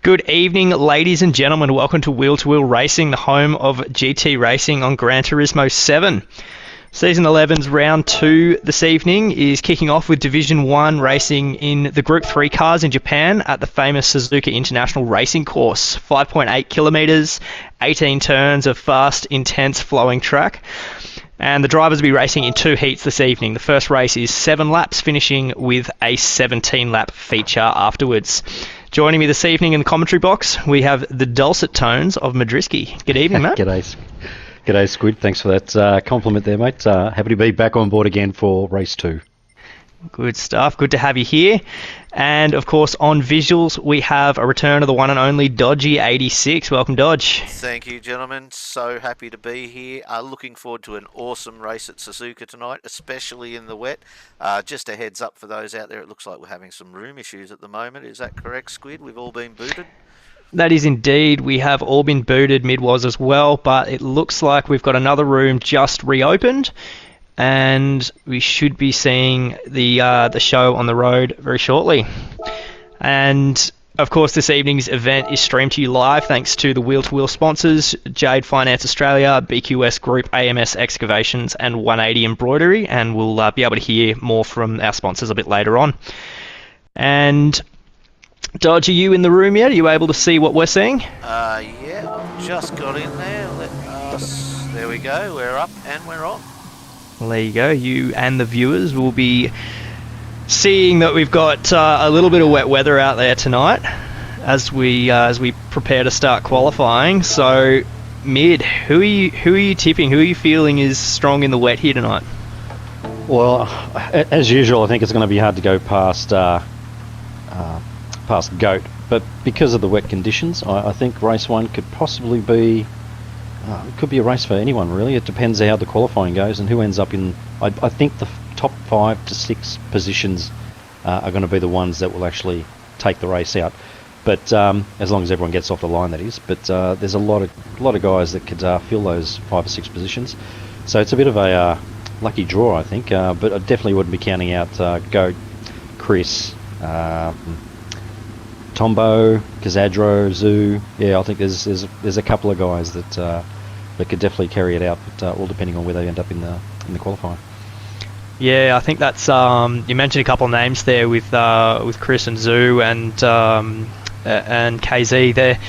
Good evening, ladies and gentlemen. Welcome to Wheel to Wheel Racing, the home of GT racing on Gran Turismo 7. Season 11's round 2 this evening is kicking off with Division 1 racing in the Group 3 cars in Japan at the famous Suzuka International Racing Course. 5.8 kilometres, 18 turns of fast, intense flowing track. And the drivers will be racing in 2 heats this evening. The first race is 7 laps, finishing with a 17-lap feature afterwards. Joining me this evening in the commentary box, we have the dulcet tones of Madriski. Good evening, Matt. G'day, Squid. Thanks for that compliment there, mate. Happy to be back on board again for race 2. Good stuff. Good to have you here. And, of course, on visuals, we have a return of the one and only Dodgy86. Welcome, Dodge. Thank you, gentlemen. So happy to be here. Looking forward to an awesome race at Suzuka tonight, especially in the wet. Just a heads up for those out there, it looks like we're having some room issues at the moment. Is that correct, Squid? We've all been booted? That is indeed. We have all been booted, mid-was as well, but it looks like we've got another room just reopened. And we should be seeing the show on the road very shortly. And of course, this evening's event is streamed to you live thanks to the wheel-to-wheel sponsors, Jade Finance Australia, BQS Group, AMS Excavations, and 180 Embroidery. And we'll be able to hear more from our sponsors a bit later on. And Dodge, are you in the room yet? Are you able to see what we're seeing? Yeah, just got in there. There we go. We're up and we're on. Well, there you go. You and the viewers will be seeing that we've got a little bit of wet weather out there tonight as we prepare to start qualifying. So, Mid, who are you tipping? Who are you feeling is strong in the wet here tonight? Well, as usual, I think it's going to be hard to go past Goat, but because of the wet conditions, I think race 1 could possibly be. It could be a race for anyone, really. It depends how the qualifying goes and who ends up in. I think the top 5 to 6 positions are going to be the ones that will actually take the race out. But as long as everyone gets off the line, that is. But there's a lot of guys that could fill those 5 or 6 positions. So it's a bit of a lucky draw, I think. But I definitely wouldn't be counting out Goat, Chris, Tombo, Kazadro, Zoo. Yeah, I think there's a couple of guys that could definitely carry it out, but all depending on where they end up in the qualifying. Yeah, I think that's you mentioned a couple of names there with Chris and Zoo and KZ. They're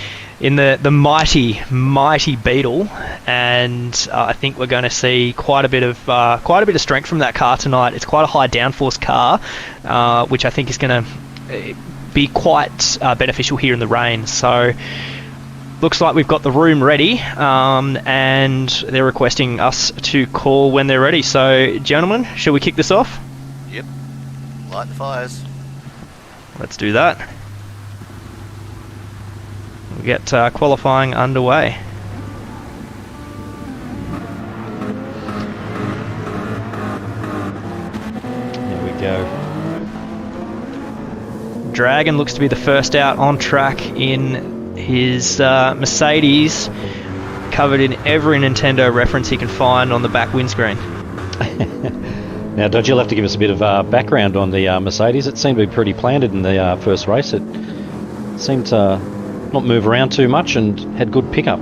in the mighty Beetle, and I think we're going to see quite a bit of strength from that car tonight. It's quite a high downforce car, which I think is going to be quite beneficial here in the rain. So looks like we've got the room ready, and they're requesting us to call when they're ready. So gentlemen, shall we kick this off? Yep, light the fires. Let's do that. We'll get qualifying underway. There we go. Dragon looks to be the first out on track in his Mercedes, covered in every Nintendo reference he can find on the back windscreen. Now, Dodge, you'll have to give us a bit of background on the Mercedes. It seemed to be pretty planted in the first race. It seemed to not move around too much and had good pickup.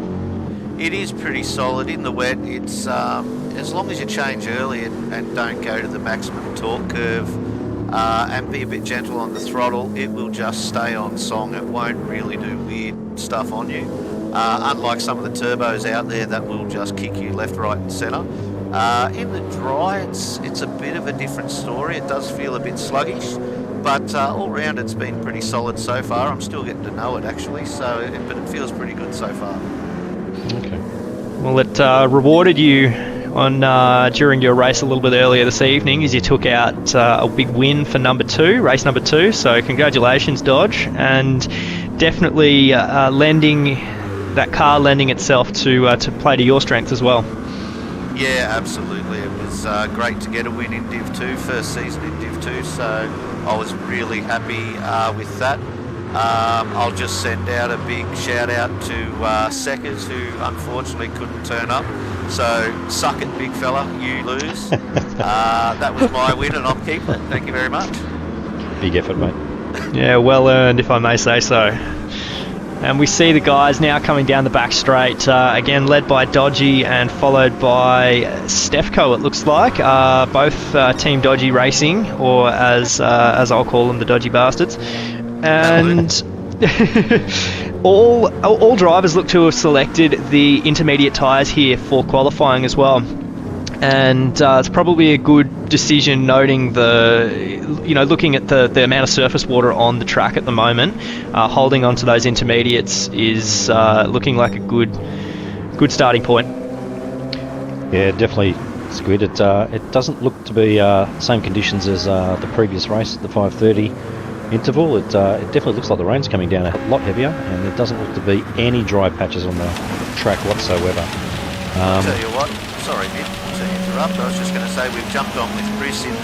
It is pretty solid in the wet. It's as long as you change early and don't go to the maximum torque curve, and be a bit gentle on the throttle, it will just stay on song. It won't really do weird stuff on you. Unlike some of the turbos out there that will just kick you left, right and centre. In the dry, it's a bit of a different story. It does feel a bit sluggish, but all round it's been pretty solid so far. I'm still getting to know it actually, but it feels pretty good so far. Okay. Well, it rewarded you on during your race a little bit earlier this evening as you took out a big win for race number 2. So congratulations, Dodge, and definitely lending itself to play to your strengths as well. Yeah, absolutely. It was great to get a win in Div 2, first season in Div 2, so I was really happy with that. I'll just send out a big shout out to Seckers, who unfortunately couldn't turn up. So suck it, big fella, you lose. That was my win and I'm keeping it. Thank you very much. Big effort, mate. Yeah, well earned, if I may say so. And we see the guys now coming down the back straight, again led by Dodgy and followed by Stefco, it looks like, both Team Dodgy Racing, or as I'll call them, the Dodgy Bastards. And all drivers look to have selected the intermediate tyres here for qualifying as well. And it's probably a good decision, noting looking at the amount of surface water on the track at the moment. Holding on to those intermediates is looking like a good starting point. Yeah, definitely Squid. It doesn't look to be same conditions as the previous race, the 5:30 interval. It definitely looks like the rain's coming down a lot heavier, and there doesn't look to be any dry patches on the track whatsoever. I'll tell you what, sorry Nick to interrupt, I was just going to say we've jumped on with Chris in the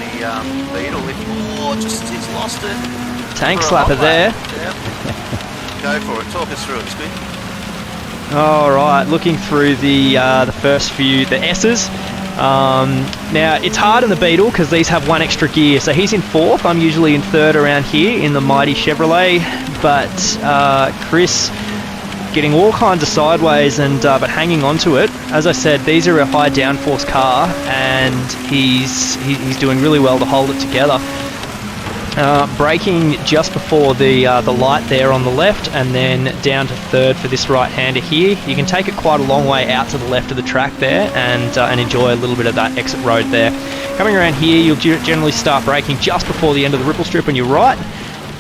Beetle. He's lost it. Tank slapper there. Yep. Go for it, talk us through it, Squid. Alright, looking through the first few, the S's. Now, it's hard in the Beetle because these have one extra gear. So he's in 4th, I'm usually in 3rd around here in the mighty Chevrolet. But Chris getting all kinds of sideways and but hanging on to it. As I said, these are a high downforce car, and he's doing really well to hold it together. Braking just before the light there on the left, and then down to 3rd for this right-hander here. You can take it quite a long way out to the left of the track there, and enjoy a little bit of that exit road there. Coming around here, you'll generally start braking just before the end of the ripple strip on your right.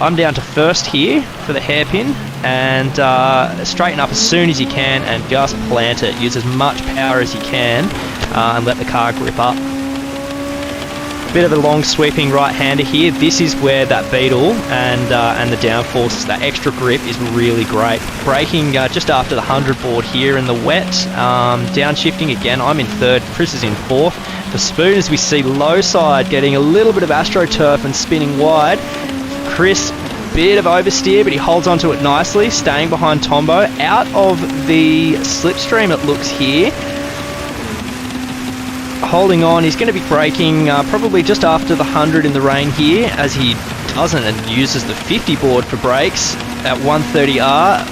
I'm down to 1st here for the hairpin, and straighten up as soon as you can and just plant it. Use as much power as you can and let the car grip up. Bit of a long sweeping right-hander here. This is where that Beetle and the downforce, that extra grip is really great. Braking just after the 100 board here in the wet. Downshifting again, I'm in 3rd, Chris is in 4th. For Spoon, as we see low side getting a little bit of AstroTurf and spinning wide. Chris, bit of oversteer, but he holds onto it nicely, staying behind Tombo. Out of the slipstream it looks here. Holding on, he's going to be braking probably just after the 100 in the rain here, as he doesn't and uses the 50 board for brakes at 130R.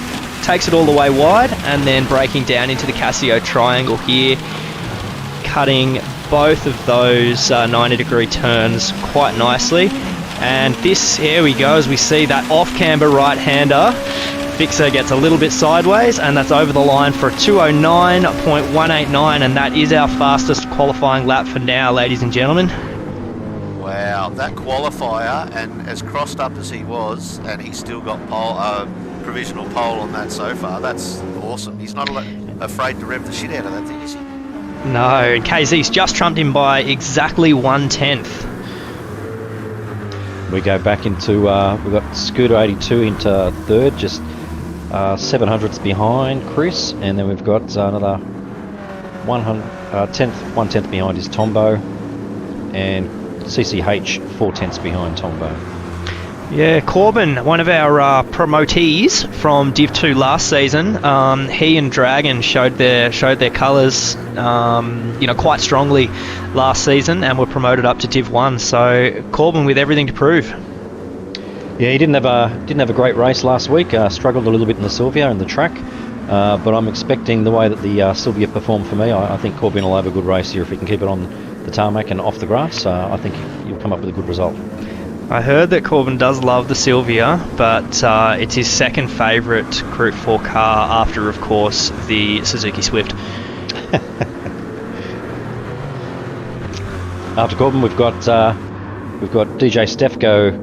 Takes it all the way wide, and then braking down into the Casio triangle here, cutting both of those 90-degree turns quite nicely. And here we go, as we see that off-camber right-hander. Fixer gets a little bit sideways, and that's over the line for a 209.189, and that is our fastest qualifying lap for now, ladies and gentlemen. Wow, that qualifier, and as crossed up as he was, and he's still got provisional pole on that so far, that's awesome. He's not afraid to rev the shit out of that thing, is he? No, and KZ's just trumped him by exactly 1/10. We go back into, we've got Scooter 82 into 3rd, just 700ths behind Chris, and then we've got another 1/10 behind is Tombo, and CCH 4/10 behind Tombo. Yeah, Corbin, one of our promotees from Div 2 last season, he and Dragon showed their colours, quite strongly last season, and were promoted up to Div 1. So Corbin with everything to prove. Yeah, he didn't have a great race last week. Struggled a little bit in the Sylvia and the track, but I'm expecting the way that the Sylvia performed for me. I think Corbin will have a good race here if he can keep it on the tarmac and off the grass. I think he'll come up with a good result. I heard that Corbin does love the Sylvia, but it's his second favourite Group 4 car after, of course, the Suzuki Swift. After Corbin, we've got DJ Stefco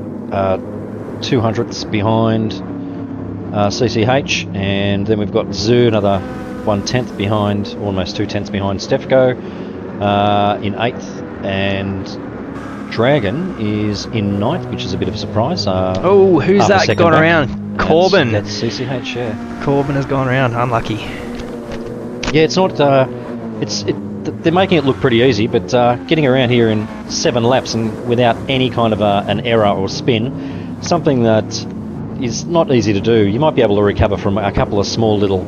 200ths behind CCH, and then we've got Zoo another 1/10 behind, almost 2/10 behind Stefco in 8th, and Dragon is in 9th, which is a bit of a surprise. Who's that gone back around? Corbin. That's CCH, yeah. Corbin has gone around. Unlucky. Yeah, it's not. They're making it look pretty easy, but getting around here in 7 laps and without any kind of an error or spin, something that is not easy to do. You might be able to recover from a couple of small little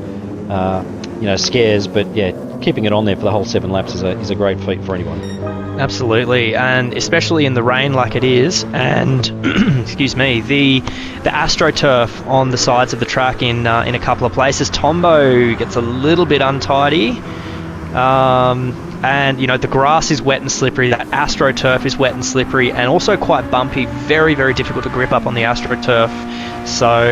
scares. But yeah, keeping it on there for the whole 7 laps is a great feat for anyone. Absolutely, and especially in the rain like it is, and excuse me, the AstroTurf on the sides of the track in a couple of places. Tombo gets a little bit untidy, and the grass is wet and slippery. That AstroTurf is wet and slippery, and also quite bumpy. Very, very difficult to grip up on the AstroTurf. So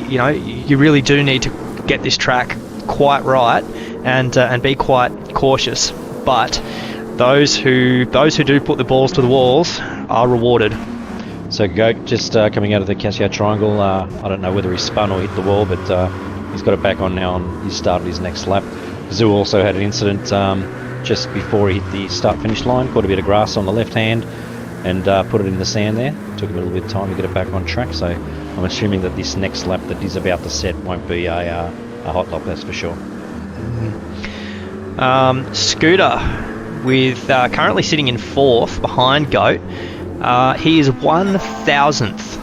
you really do need to get this track quite right and be quite cautious. But those who do put the balls to the walls are rewarded. So Goat just coming out of the Casio Triangle. I don't know whether he spun or hit the wall, but he's got it back on now, and he's started his next lap. Zoo also had an incident just before he hit the start-finish line. Caught a bit of grass on the left hand and put it in the sand there. Took him a little bit of time to get it back on track. So I'm assuming that this next lap that he's about to set won't be a hot lap, that's for sure. Scooter, with currently sitting in 4th behind Goat. He is 1,000th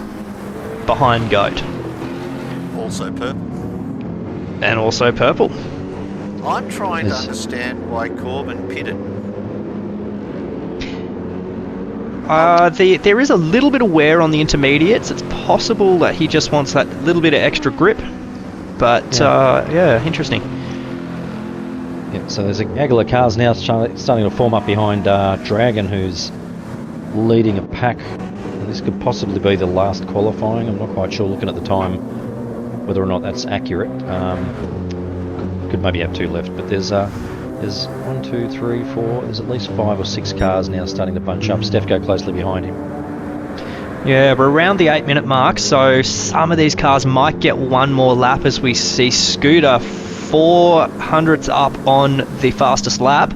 behind Goat. Also purple. And also purple. I'm trying to understand why Corbin pitted. There is a little bit of wear on the intermediates. It's possible that he just wants that little bit of extra grip. But, interesting. Yeah, so there's a gaggle of cars now starting to form up behind Dragon, who's leading a pack. And this could possibly be the last qualifying. I'm not quite sure, looking at the time, whether or not that's accurate. Could maybe have 2 left, but there's 1, 2, 3, 4. There's at least 5 or 6 cars now starting to bunch up. Stefko closely behind him. Yeah, we're around the 8-minute mark, so some of these cars might get one more lap as we see Scooter 400ths up on the fastest lap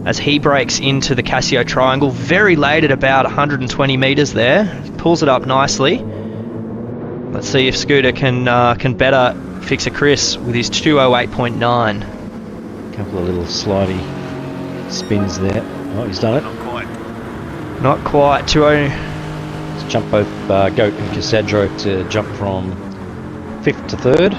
as he breaks into the Casio Triangle very late at about 120 metres there. Pulls it up nicely. Let's see if Scooter can better Fixer Chris with his 208.9. Couple of little slidey spins there. Oh, he's done it. Not quite. 20. Let's jump both Goat and Casadro to jump from 5th to 3rd.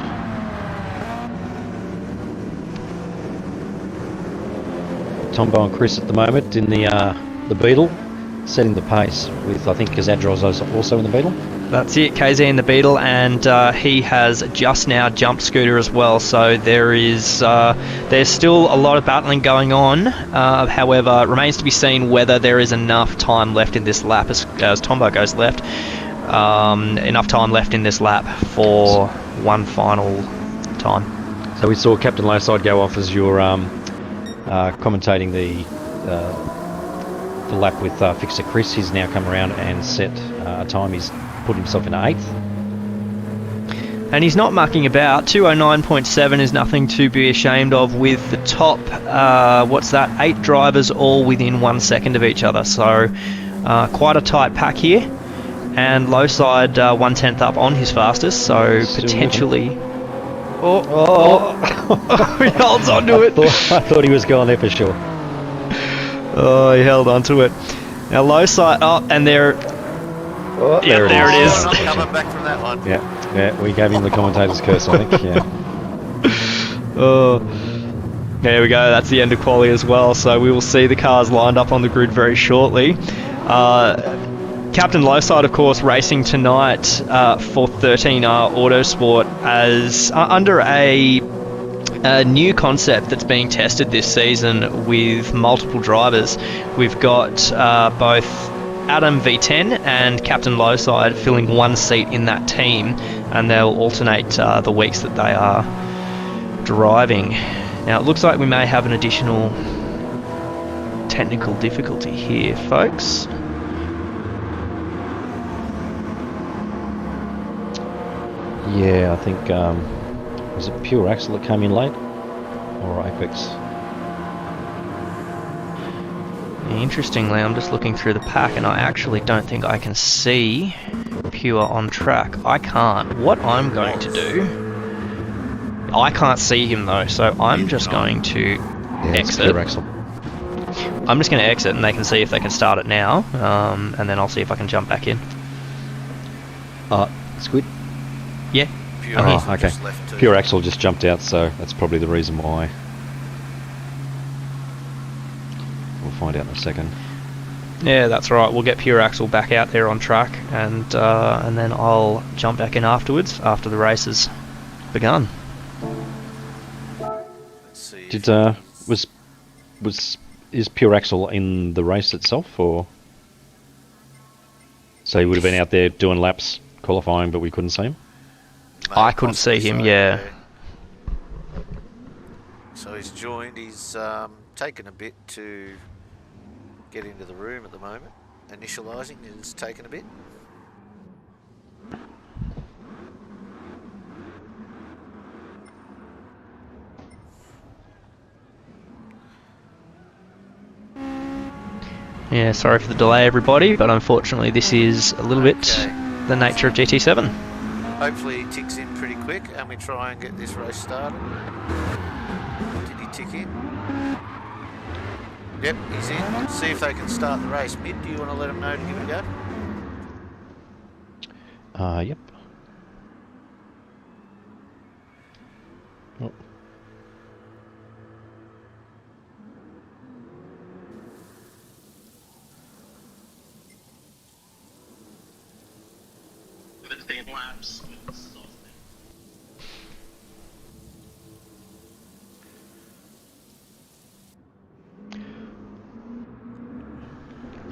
Tombo and Chris at the moment in the Beetle, setting the pace with, I think, Casadro's also in the Beetle. That's it, KZ in the Beetle, and he has just now jumped Scooter as well. So there's still a lot of battling going on. However, it remains to be seen whether there is enough time left in this lap as Tombo goes left. Enough time left in this lap for one final time. So we saw Captain Lowside go off as you're commentating the lap with Fixer Chris. He's now come around and set a time. He's put himself in 8th. And he's not mucking about. 209.7 is nothing to be ashamed of with the top, 8 drivers all within 1 second of each other. So quite a tight pack here. And Lowside 1/10 up on his fastest, so potentially... he holds on to it. I thought he was going there for sure. Oh, he held on to it. Now Lowside... and there... Oh, there it is. I'm not coming back from that one. Yeah, we gave him the commentator's curse, I think. Yeah. There we go. That's the end of quali as well. So we will see the cars lined up on the grid very shortly. Captain Lowside, of course, racing tonight for 13R Autosport as under a new concept that's being tested this season with multiple drivers. We've got both Adam V10 and Captain Lowside filling one seat in that team, and they'll alternate the weeks that they are driving. Now it looks like we may have an additional technical difficulty here, folks. Yeah, I think was it Pure Axle that came in late, or Apex? Interestingly, I'm just looking through the pack and I actually don't think I can see Pure on track. I can't. What I'm going to do... I can't see him though, so I'm just going to exit. Pure Axle. I'm just going to exit and they can see if they can start it now, and then I'll see if I can jump back in. Squid? Yeah. Pure Oh, Axle okay. just left too. Pure Axle just jumped out, so that's probably the reason why. We'll find out in a second. Yeah, that's right. We'll get Pure Axle back out there on track, and then I'll jump back in afterwards after the race has begun. Let's see. Did is Pure Axle in the race itself, or so he would have been out there doing laps qualifying, but we couldn't see him? I couldn't see him. Yeah. So he's joined. He's taken a bit to get into the room at the moment. Initialising is taken a bit. Yeah, sorry for the delay, everybody, but unfortunately this is a little bit the nature of GT7. Hopefully he ticks in pretty quick and we try and get this race started. Did he tick in? Yep, he's in. See if they can start the race. Mid, do you want to let them know to give it a go? Yep. Oh.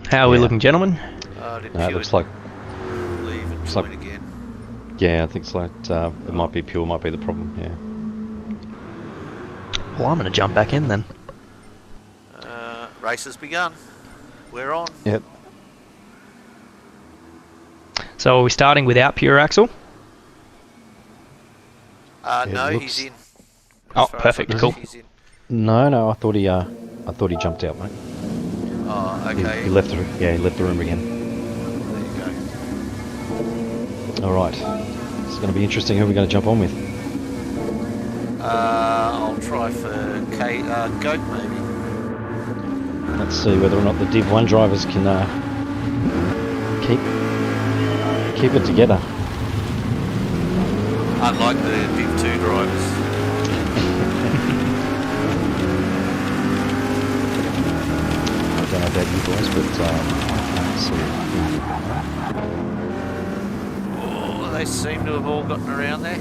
How are we looking, gentlemen? Did It Pure looks like, leave and looks join like- again? yeah, I think it's like it might be Pure, might be the problem. Yeah. Well, I'm going to jump back in then. Race has begun. We're on. Yep. So are we starting without Pure Axle? No, looks- he's in. Oh, As far as perfect, I know, cool. he's in. No, I thought he jumped out, mate. Oh, He okay. left the he left the room again. There you go. All right. It's going to be interesting. Who are we going to jump on with? I'll try for Goat maybe. Let's see whether or not the Div 1 drivers can keep it together. Unlike the Div 2 drivers. I don't know about you guys, but let's see. Oh, they seem to have all gotten around there.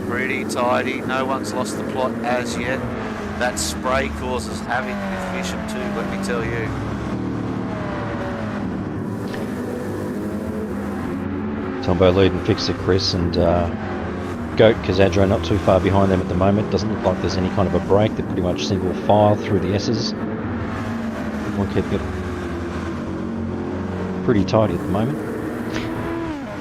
Pretty tidy. No one's lost the plot as yet. That spray causes havoc with Bishop too, let me tell you. Tombo leading Fixer Chris and Goat Kazadro not too far behind them at the moment. Doesn't look like there's any kind of a break. They're pretty much single file through the S's. Everyone keeping it pretty tidy at the moment.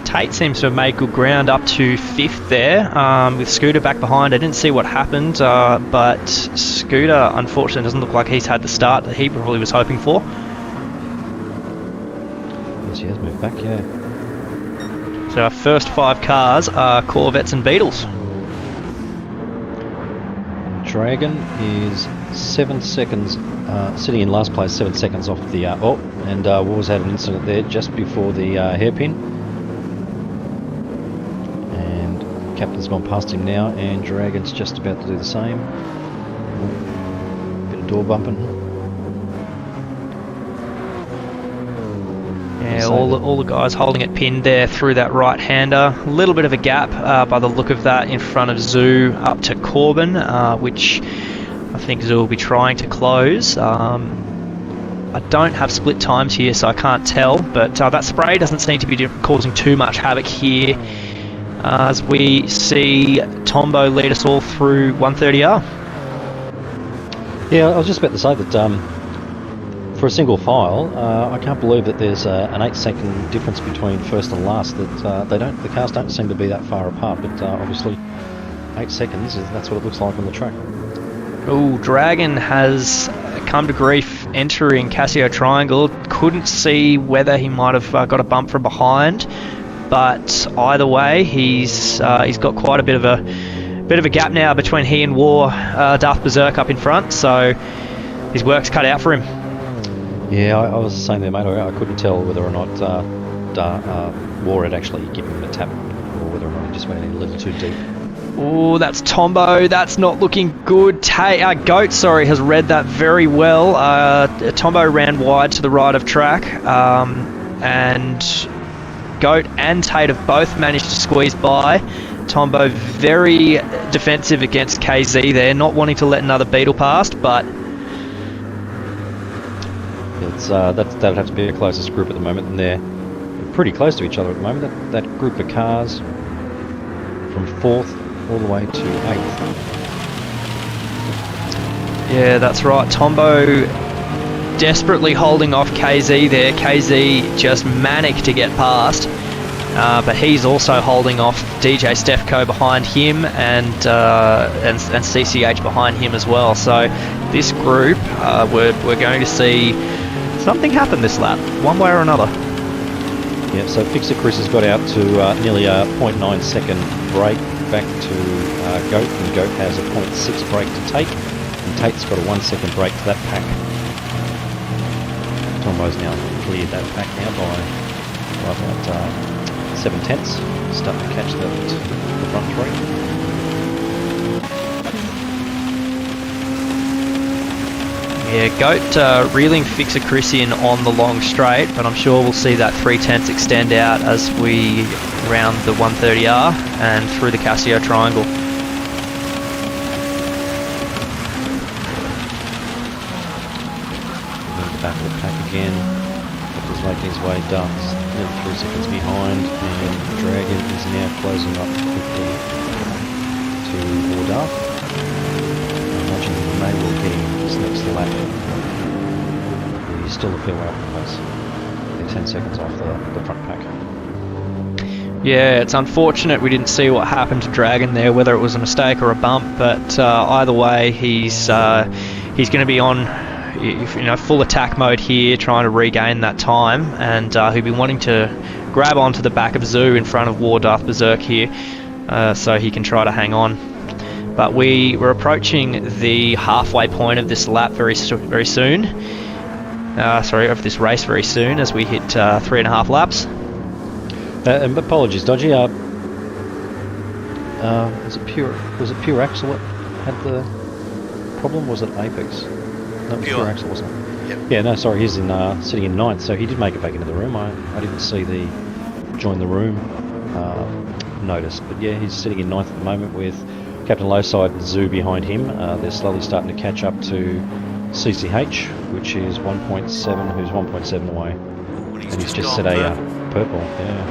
Tate seems to have made good ground up to 5th there, with Scooter back behind. I didn't see what happened, but Scooter unfortunately doesn't look like he's had the start that he probably was hoping for. Yes, he has moved back, yeah. So our first 5 cars are Corvettes and Beetles. Dragon is 7 seconds, sitting in last place, 7 seconds off the... and Wars had an incident there just before the hairpin. And Captain's gone past him now, and Dragon's just about to do the same. Bit of door bumping. Yeah, all the guys holding it pinned there through that right-hander. A little bit of a gap by the look of that in front of Zoo up to Corbin, which I think Zoo will be trying to close. I don't have split times here, so I can't tell, but that spray doesn't seem to be causing too much havoc here, as we see Tombo lead us all through 130R. Yeah, I was just about to say that for a single file, I can't believe that there's an 8-second difference between first and last. That the cars don't seem to be that far apart, but obviously 8 seconds, that's what it looks like on the track. Oh, Dragon has come to grief entering Casio Triangle. Couldn't see whether he might have got a bump from behind, but either way, he's got quite a bit of a gap now between he and War, Darth Berserk up in front. So his work's cut out for him. Yeah, I was saying there, mate, I couldn't tell whether or not War had actually given him a tap, or whether or not he just went in a little too deep. Oh, that's Tombo. That's not looking good. Goat, has read that very well. Tombo ran wide to the right of track, and Goat and Tate have both managed to squeeze by. Tombo very defensive against KZ there, not wanting to let another Beetle past, but it's that would have to be the closest group at the moment, and they're pretty close to each other at the moment. That group of cars from 4th all the way to 8th. yeah, that's right. Tombo desperately holding off KZ there. KZ just manic to get past, but he's also holding off DJ Stefco behind him and CCH behind him as well. So this group, we're going to see something happen this lap, one way or another. Yeah, so Fixer Chris has got out to nearly a 0.9 second break back to Goat, and Goat has a 0.6 break to Tate, and Tate's got a 1 second break to that pack. Tombo's now cleared that pack now by about 7/10, starting to catch the front three. Yeah, Goat reeling Fixer Chris in on the long straight, but I'm sure we'll see that 3/10 extend out as we round the 130R and through the Casio triangle. Back of the pack again. He's making his way down, nearly 3 seconds behind, and Dragon is now closing up quickly to Wardarth. I imagine he may well get him this next lap. He's still a fair way off the pace. They're 10 seconds off the front pack. Yeah, it's unfortunate we didn't see what happened to Dragon there, whether it was a mistake or a bump, but either way, he's going to be on full attack mode here, trying to regain that time, and he'll be wanting to grab onto the back of Zoo in front of Wardarth Berserk here, so he can try to hang on. But we're approaching the halfway point of this lap very soon. Of this race very soon, as we hit 3.5 laps. Apologies, Dodgy. Was it Pure Axel that had the problem? Was it Apex? No, it was Pure Axel, wasn't it? Yep. Yeah, no, sorry, he's sitting in 9th, so he did make it back into the room. I didn't see the join the room notice, but yeah, he's sitting in 9th at the moment with Captain Lowside and Zoo behind him. They're slowly starting to catch up to CCH, which is 1.7, who's 1.7 away. And he's just set a purple, yeah.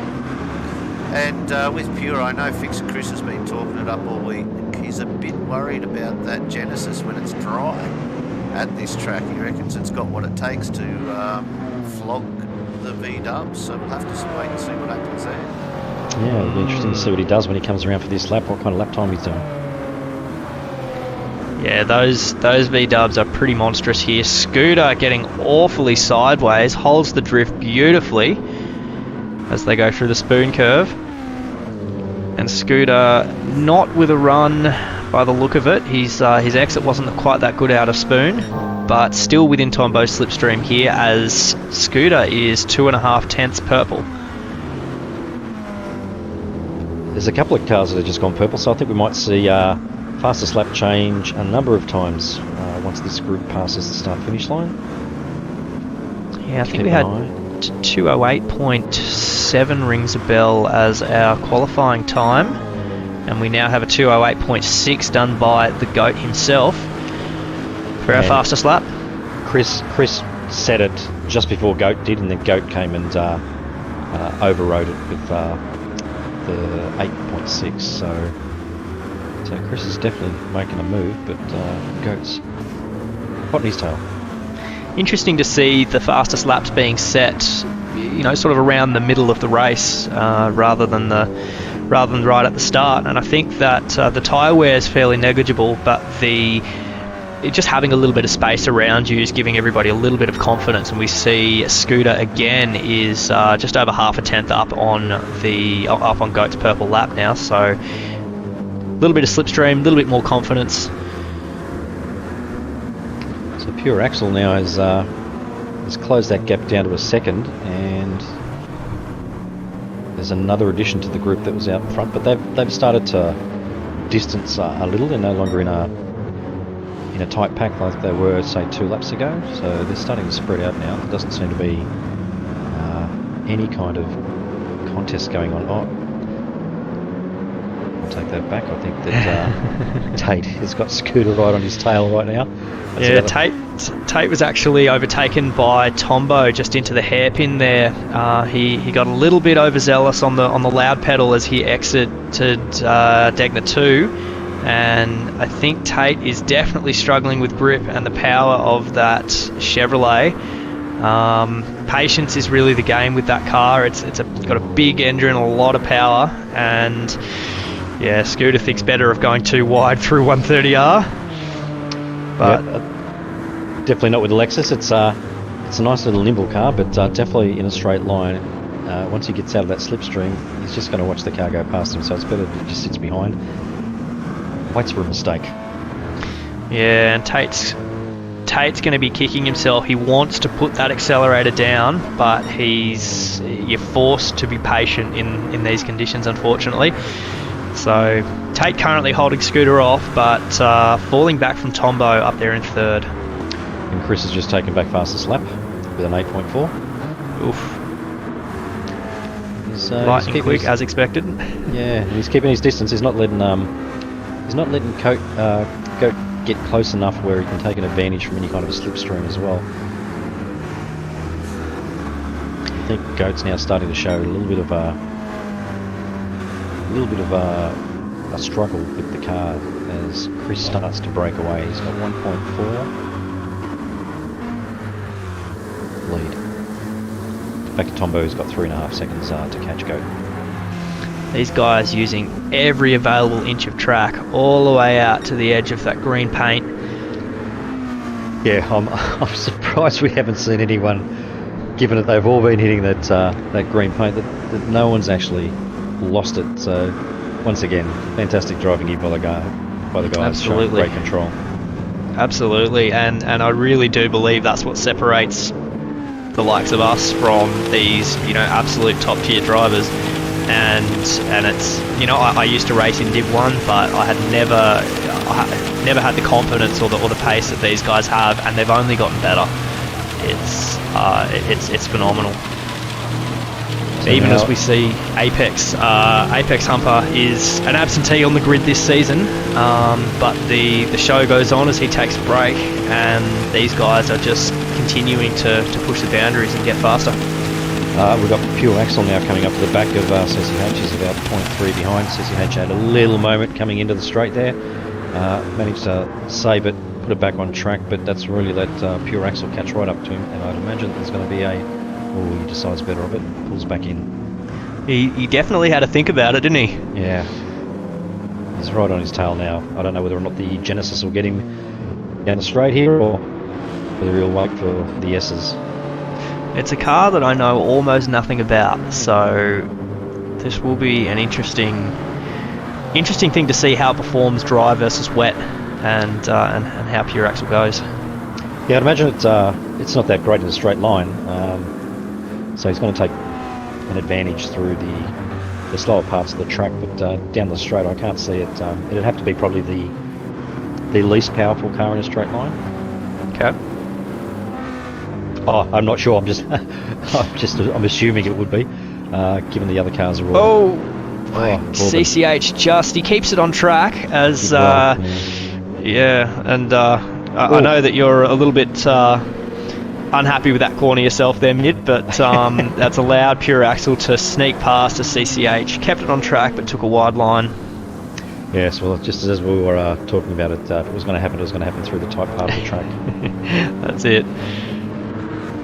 And with Pure, I know Fixer Chris has been talking it up all week. He's a bit worried about that Genesis when it's dry at this track. He reckons it's got what it takes to flog the V-dubs, so we'll have to wait and see what happens there. Yeah, it'll be interesting to see what he does when he comes around for this lap, what kind of lap time he's doing. Yeah, those V-dubs are pretty monstrous here. Scooter getting awfully sideways, holds the drift beautifully as they go through the spoon curve. And Scooter not with a run by the look of it. His exit wasn't quite that good out of spoon, but still within Tombo's slipstream here, as Scooter is 2.5 tenths purple. There's a couple of cars that have just gone purple, so I think we might see fastest lap change a number of times once this group passes the start-finish line. Yeah, I think we had 208.7 rings a bell as our qualifying time, and we now have a 208.6 done by the Goat himself for our fastest lap. Chris set it just before Goat did, and then Goat came and overrode it with the 8.6, so Chris is definitely making a move, but Goat's hot in his tail. Interesting to see the fastest laps being set, sort of around the middle of the race, rather than right at the start. And I think that the tyre wear is fairly negligible, but just having a little bit of space around you is giving everybody a little bit of confidence. And we see Scooter again is just over half a tenth up on Goat's purple lap now. So a little bit of slipstream, a little bit more confidence. So Pure Axel now has closed that gap down to a second, and there's another addition to the group that was out in front, but they've started to distance a little. They're no longer in a tight pack like they were, say, 2 laps ago. So they're starting to spread out now. There doesn't seem to be any kind of contest going on. Oh, I'll take that back. I think that Tate has got Scooter right on his tail right now. That's Tate was actually overtaken by Tombo just into the hairpin there. He got a little bit overzealous on the loud pedal as he exited Degner 2, and I think Tate is definitely struggling with grip and the power of that Chevrolet. Patience is really the game with that car. It's got a big engine, a lot of power, and yeah, Scooter thinks better of going too wide through 130R. But definitely not with the Lexus. It's a nice little nimble car, but definitely in a straight line. Once he gets out of that slipstream, he's just going to watch the car go past him. So it's better that he just sits behind, waits for a mistake. Yeah, and Tate's going to be kicking himself. He wants to put that accelerator down, but you're forced to be patient in these conditions, unfortunately. So Tate currently holding Scooter off, but falling back from Tombo up there in 3rd. And Chris has just taken back fastest lap with an 8.4. Oof. Lightning quick as expected. Yeah, and he's keeping his distance. He's not letting Coat get close enough where he can take an advantage from any kind of a slipstream as well. I think Goat's now starting to show a little bit of a struggle with the car as Chris starts to break away. He's got 1.4 lead. Back to Tombo, who's got 3.5 seconds to catch Goat. These guys using every available inch of track all the way out to the edge of that green paint. Yeah, I'm surprised we haven't seen anyone, given that they've all been hitting that green paint, that no one's actually lost it. So once again, fantastic driving here by the guys. Absolutely. Showing great control. Absolutely, and I really do believe that's what separates the likes of us from these, absolute top tier drivers. And it's, I used to race in Div 1, but I had never had the confidence or the pace that these guys have, and they've only gotten better. It's phenomenal. So even as we see Apex Humper is an absentee on the grid this season, but the show goes on as he takes a break, and these guys are just continuing to push the boundaries and get faster. We've got Pure Axel now coming up to the back of CCH. He's about 0.3 behind. CCH had a little moment coming into the straight there. Managed to save it, put it back on track, but that's really let Pure Axel catch right up to him. And I'd imagine there's going to be he decides better of it, pulls back in. He definitely had to think about it, didn't he? Yeah. He's right on his tail now. I don't know whether or not the Genesis will get him down the straight here, or whether he'll wait for the S's. It's a car that I know almost nothing about, so this will be an interesting thing to see how it performs dry versus wet, and how Pure Axel goes. Yeah, I'd imagine it's not that great in a straight line, so he's going to take an advantage through the slower parts of the track, but down the straight I can't see it. It'd have to be probably the least powerful car in a straight line. Okay. Oh, I'm not sure. I'm assuming it would be, given the other cars are all. CCH he keeps it on track as I know that you're a little bit unhappy with that corner yourself there, Mid, but that's allowed Pure Axel to sneak past a CCH, kept it on track but took a wide line. Yes, well, just as we were talking about it, if it was going to happen, it was going to happen through the tight part of the track. That's it.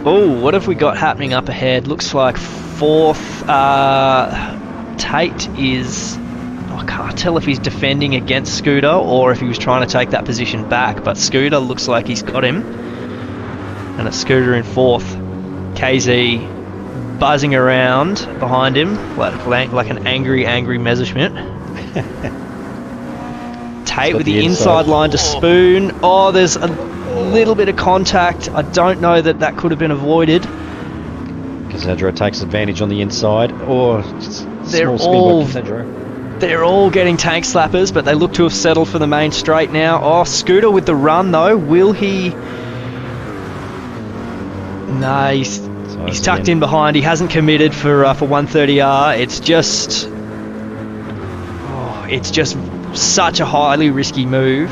Oh, what have we got happening up ahead? Looks like 4th. Tate is... I can't tell if he's defending against Scooter or if he was trying to take that position back, but Scooter looks like he's got him. And it's Scooter in 4th. KZ buzzing around behind him like an angry Messerschmitt. Tate with the inside line to Spoon. Oh, there's a little bit of contact. I don't know that could have been avoided. Casadro takes advantage on the inside. They're small spin by Casadro. They're all getting tank slappers, but they look to have settled for the main straight now. Oh, Scooter with the run though. Will he? No, he's tucked in behind. He hasn't committed for 130R. It's just such a highly risky move.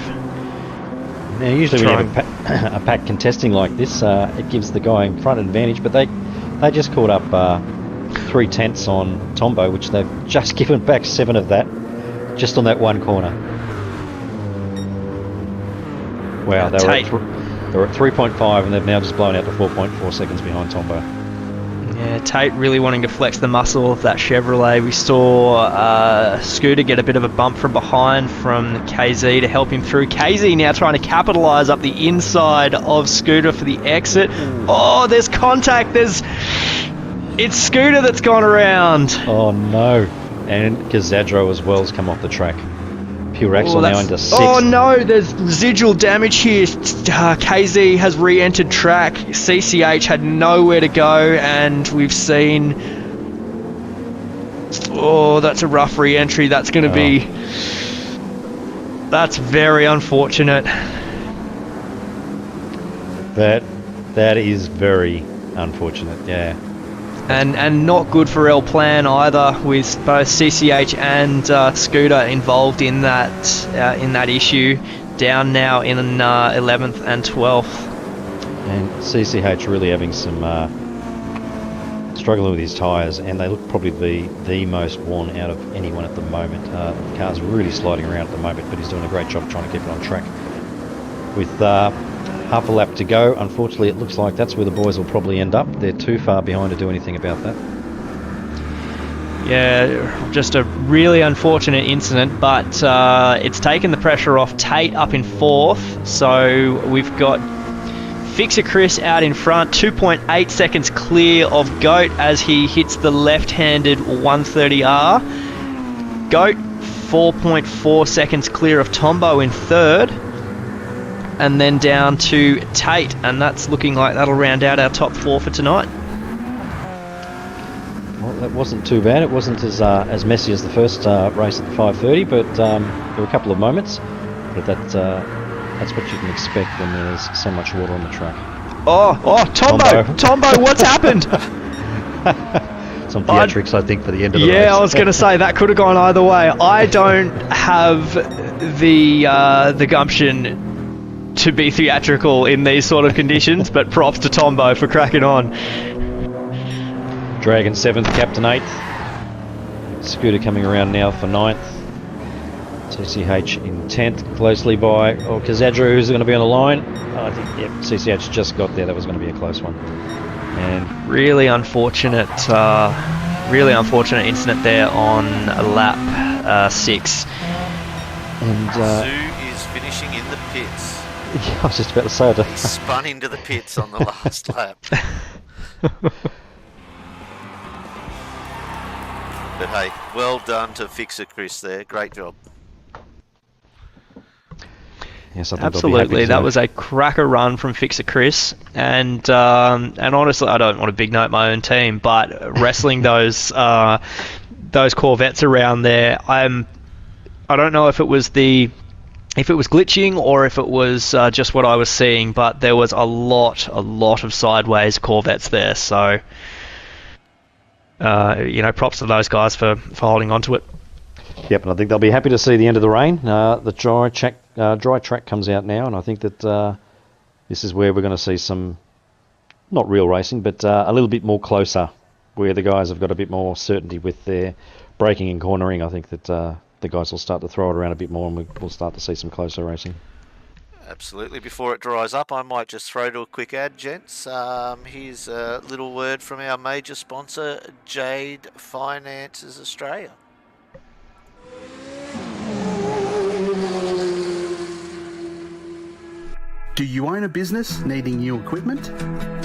Now, usually when you have a pack contesting like this, it gives the guy in front an advantage, but they just caught up 3/10 on Tombo, which they've just given back 7 of that, just on that one corner. Wow, they were at 3.5 and they've now just blown out to 4.4 seconds behind Tombo. Yeah, Tate really wanting to flex the muscle of that Chevrolet. We saw Scooter get a bit of a bump from behind from KZ to help him through. KZ now trying to capitalise up the inside of Scooter for the exit. Oh, there's contact. It's Scooter that's gone around. Oh no. And Casadro as well has come off the track. Pure Axle now into 6. Oh no, there's residual damage here. KZ has re-entered track. CCH had nowhere to go, and we've seen... Oh, that's a rough re-entry. That's going to be... That's very unfortunate. That is very unfortunate, yeah. And not good for El Plan either, with both CCH and Scooter involved in that issue. Down now in 11th and 12th. And CCH really having some struggling with his tyres, and they look probably the most worn out of anyone at the moment. The car's really sliding around at the moment, but he's doing a great job trying to keep it on track. With half a lap to go, unfortunately it looks like that's where the boys will probably end up. They're too far behind to do anything about that. Yeah, just a really unfortunate incident, but it's taken the pressure off Tate up in 4th. So we've got Fixer Chris out in front, 2.8 seconds clear of Goat as he hits the left-handed 130R. Goat 4.4 seconds clear of Tombo in 3rd. And then down to Tate, and that's looking like that'll round out our top 4 for tonight. Well, that wasn't too bad. It wasn't as messy as the first race at the 5:30, but there were a couple of moments. But that's what you can expect when there's so much water on the track. Oh, Tombo, what's happened? Some theatrics, I think, for the end of the race. Yeah, I was going to say that could have gone either way. I don't have the gumption to be theatrical in these sort of conditions, but props to Tombo for cracking on. Dragon 7th, Captain 8th. Scooter coming around now for 9th. CCH in 10th, closely by Casadro, who's going to be on the line. I think CCH just got there. That was going to be a close one. And really unfortunate incident there on lap 6. And Zoo is finishing in the pits. Yeah, I was just about to say that. He spun into the pits on the last lap. But hey, well done to Fixer Chris there. Great job. Yes, I think absolutely. That was a cracker run from Fixer Chris, and honestly, I don't want to big note my own team, but wrestling those Corvettes around there, I don't know if it was glitching or if it was just what I was seeing, but there was a lot of sideways Corvettes there. So, props to those guys for holding on to it. Yep, and I think they'll be happy to see the end of the rain. The dry track comes out now, and I think that this is where we're going to see some, not real racing, but a little bit more closer, where the guys have got a bit more certainty with their braking and cornering. I think that the guys will start to throw it around a bit more, and we'll start to see some closer racing. Absolutely. Before it dries up, I might just throw to a quick ad, gents. Here's a little word from our major sponsor, Jade Finances Australia. Do you own a business needing new equipment?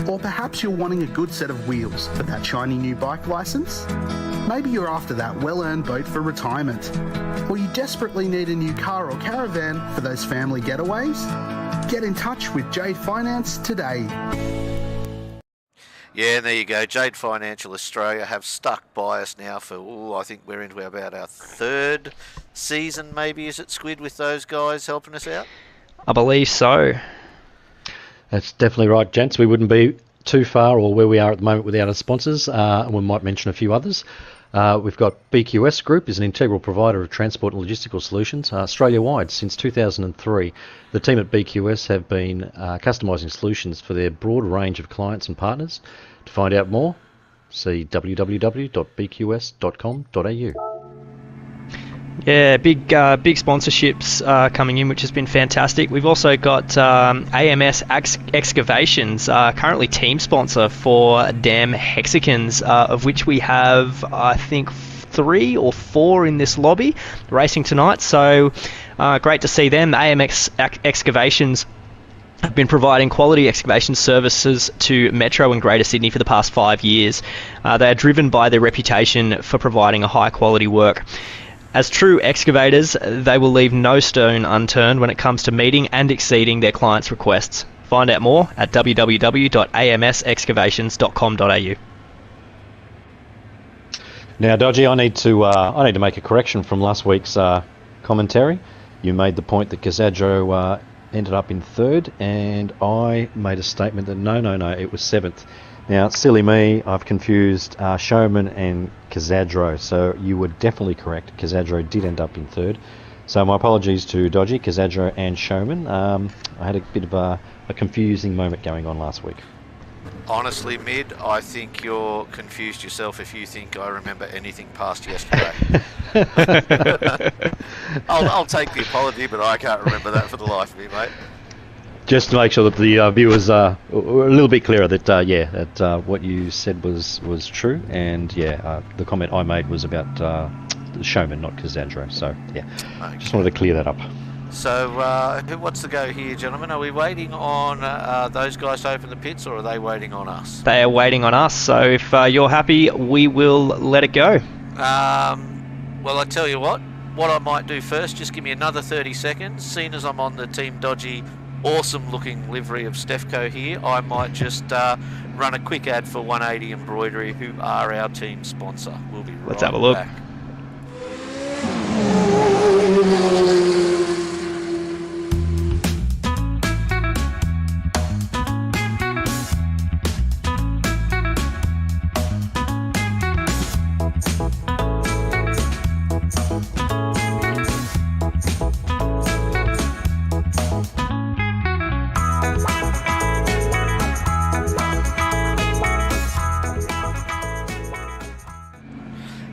Or perhaps you're wanting a good set of wheels for that shiny new bike license? Maybe you're after that well-earned boat for retirement. Or you desperately need a new car or caravan for those family getaways? Get in touch with Jade Finance today. Yeah, and there you go. Jade Financial Australia have stuck by us now for, I think we're into about our third season, maybe, is it, Squid, with those guys helping us out? I believe so. That's definitely right, gents. We wouldn't be too far or where we are at the moment without our sponsors. And we might mention a few others. We've got BQS Group is an integral provider of transport and logistical solutions Australia-wide since 2003. The team at BQS have been customising solutions for their broad range of clients and partners. To find out more, see www.bqs.com.au. Yeah, big sponsorships coming in, which has been fantastic. We've also got AMS Excavations, currently team sponsor for Dam Hexicans, of which we have, I think, 3 or 4 in this lobby racing tonight. So great to see them. AMS Excavations have been providing quality excavation services to Metro and Greater Sydney for the past 5 years. They are driven by their reputation for providing a high quality work. As true excavators, they will leave no stone unturned when it comes to meeting and exceeding their clients' requests. Find out more at www.amsexcavations.com.au. Now, Dodgy, I need to make a correction from last week's commentary. You made the point that Casadro ended up in 3rd, and I made a statement that no, it was 7th. Now, silly me, I've confused Showman and Casadro, so you were definitely correct. Casadro did end up in 3rd. So my apologies to Dodgy, Casadro and Showman. I had a bit of a confusing moment going on last week. Honestly, Mid, I think you're confused yourself if you think I remember anything past yesterday. I'll take the apology, but I can't remember that for the life of me, mate. Just to make sure that the viewers were a little bit clearer that what you said was true, and the comment I made was about the Showman, not Casadro. So okay. Just wanted to clear that up. So what's the go here, gentlemen? Are we waiting on those guys to open the pits, or are they waiting on us? They are waiting on us, so if you're happy, we will let it go. Well, I tell you what I might do first, just give me another 30 seconds. Seeing as I'm on the Team Dodgy awesome looking livery of Stefco here, I might just run a quick ad for 180 Embroidery, who are our team sponsor. We'll be right Let's have a look. back.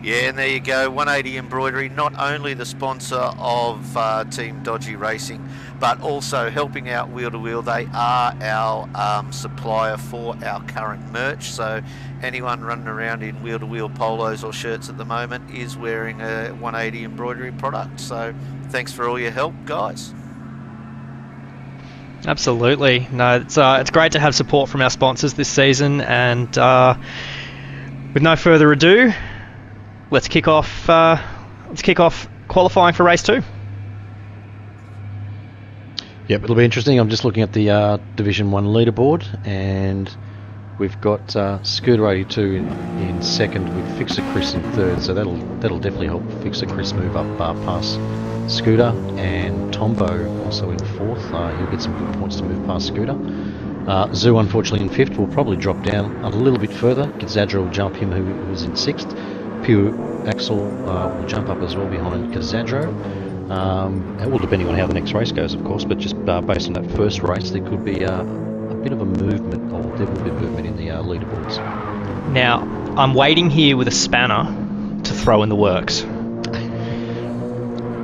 Yeah, and there you go, 180 Embroidery, not only the sponsor of Team Dodgy Racing, but also helping out Wheel to Wheel. They are our supplier for our current merch, so anyone running around in Wheel to Wheel polos or shirts at the moment is wearing a 180 Embroidery product. So thanks for all your help, guys. Absolutely. No, it's great to have support from our sponsors this season, and with no further ado, let's kick off qualifying for race 2. Yep, it'll be interesting. I'm just looking at the Division 1 leaderboard, and we've got Scooter 82 in 2nd with Fixer Chris in 3rd, so that'll definitely help Fixer Chris move up past Scooter, and Tombo also in 4th. He'll get some good points to move past Scooter. Zoo, unfortunately, in 5th, will probably drop down a little bit further. Zadra will jump him, who's in 6th. Pure Axel will jump up as well behind Casadro. Well, depending on how the next race goes, of course, but just based on that first race, there could be a bit of a movement, or there will be movement in the leaderboards. Now, I'm waiting here with a spanner to throw in the works.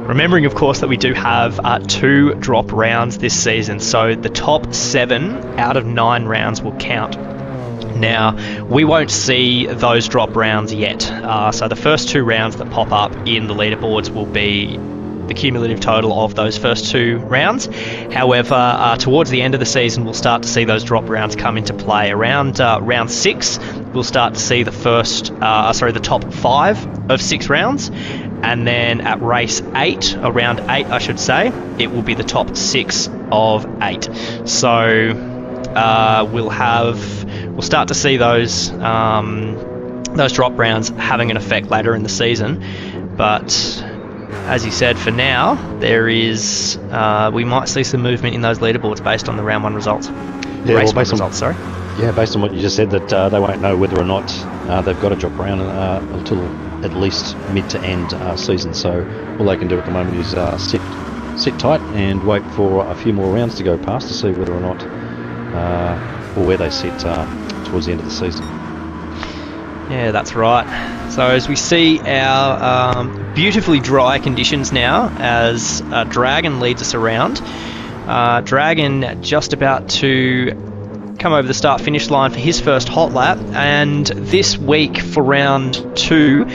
Remembering, of course, that we do have 2 drop rounds this season, so the top 7 out of 9 rounds will count. Now, we won't see those drop rounds yet, so the first 2 rounds that pop up in the leaderboards will be the cumulative total of those first 2 rounds. However, towards the end of the season, we'll start to see those drop rounds come into play. Around round 6, we'll start to see the top 5 of 6 rounds, and then at race 8, around 8 I should say, it will be the top 6 of 8. So we'll we'll start to see those drop rounds having an effect later in the season. But as you said, for now, there is we might see some movement in those leaderboards based on the round 1 results. Yeah, Race well, one results, sorry. Yeah, based on what you just said, that they won't know whether or not they've got a drop round until at least mid to end season. So all they can do at the moment is sit tight and wait for a few more rounds to go past to see whether or not or where they sit towards the end of the season. Yeah, that's right. So as we see our beautifully dry conditions now, as Dragon leads us around. Dragon just about to come over the start-finish line for his first hot lap, and this week for round 2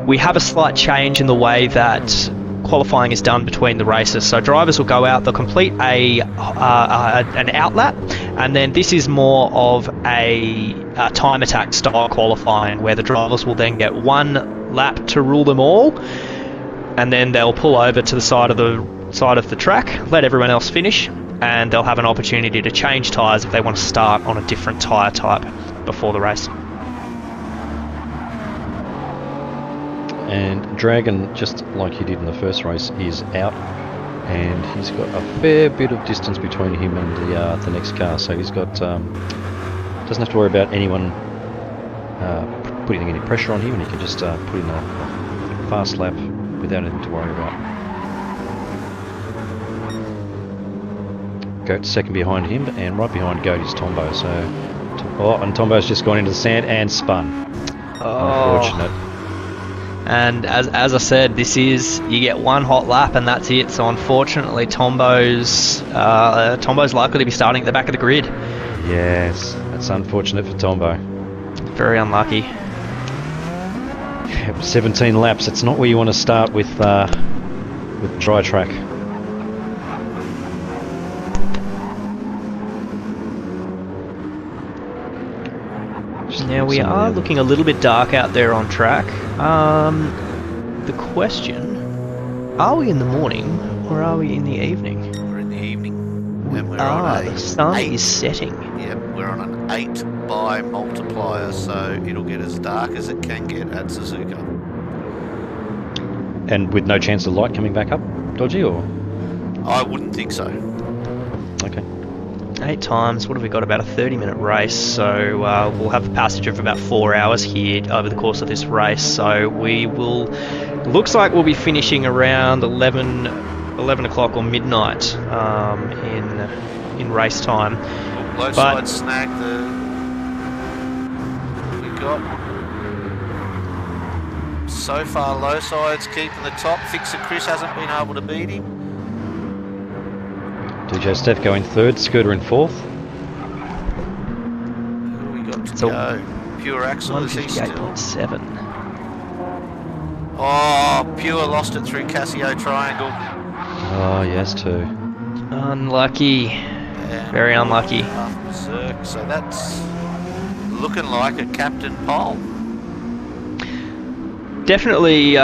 we have a slight change in the way that qualifying is done between the races. So drivers will go out, they'll complete an out lap, and then this is more of a time attack style qualifying, where the drivers will then get 1 lap to rule them all, and then they'll pull over to the side of the track, let everyone else finish, and they'll have an opportunity to change tyres if they want to start on a different tyre type before the race. And Dragon, just like he did in the first race, is out, and he's got a fair bit of distance between him and the next car, so he's got doesn't have to worry about anyone putting any pressure on him, and he can just put in a fast lap without anything to worry about. Goat's second behind him, and right behind Goat is Tombo. So, and Tombo's just gone into the sand and spun. Unfortunate. And as I said, you get 1 hot lap and that's it. So unfortunately, Tombo's likely to be starting at the back of the grid. Yes, that's unfortunate for Tombo. Very unlucky. 17 laps. It's not where you want to start with dry track. Now we are looking a little bit dark out there on track. The question, are we in the morning or are we in the evening? We're in the evening. And we're on the sun is setting. Yep, we're on an 8 by multiplier, so it'll get as dark as it can get at Suzuka. And with no chance of light coming back up, Dodgy, or? I wouldn't think so. Okay. 8 times, what have we got? About a 30-minute race, so we'll have a passage of about 4 hours here over the course of this race. So looks like we'll be finishing around 11 o'clock or midnight in race time. Low side snag we got. So far, low side's keeping the top. Fixer Chris hasn't been able to beat him. DJ Steph going 3rd, Scooter in 4th. Who have we got to go? Pure Axel, is he still? 158.7. Oh, Pure lost it through Casio Triangle. Oh, yes, too. Unlucky. And very unlucky. Berserk, so that's looking like a captain pole. Definitely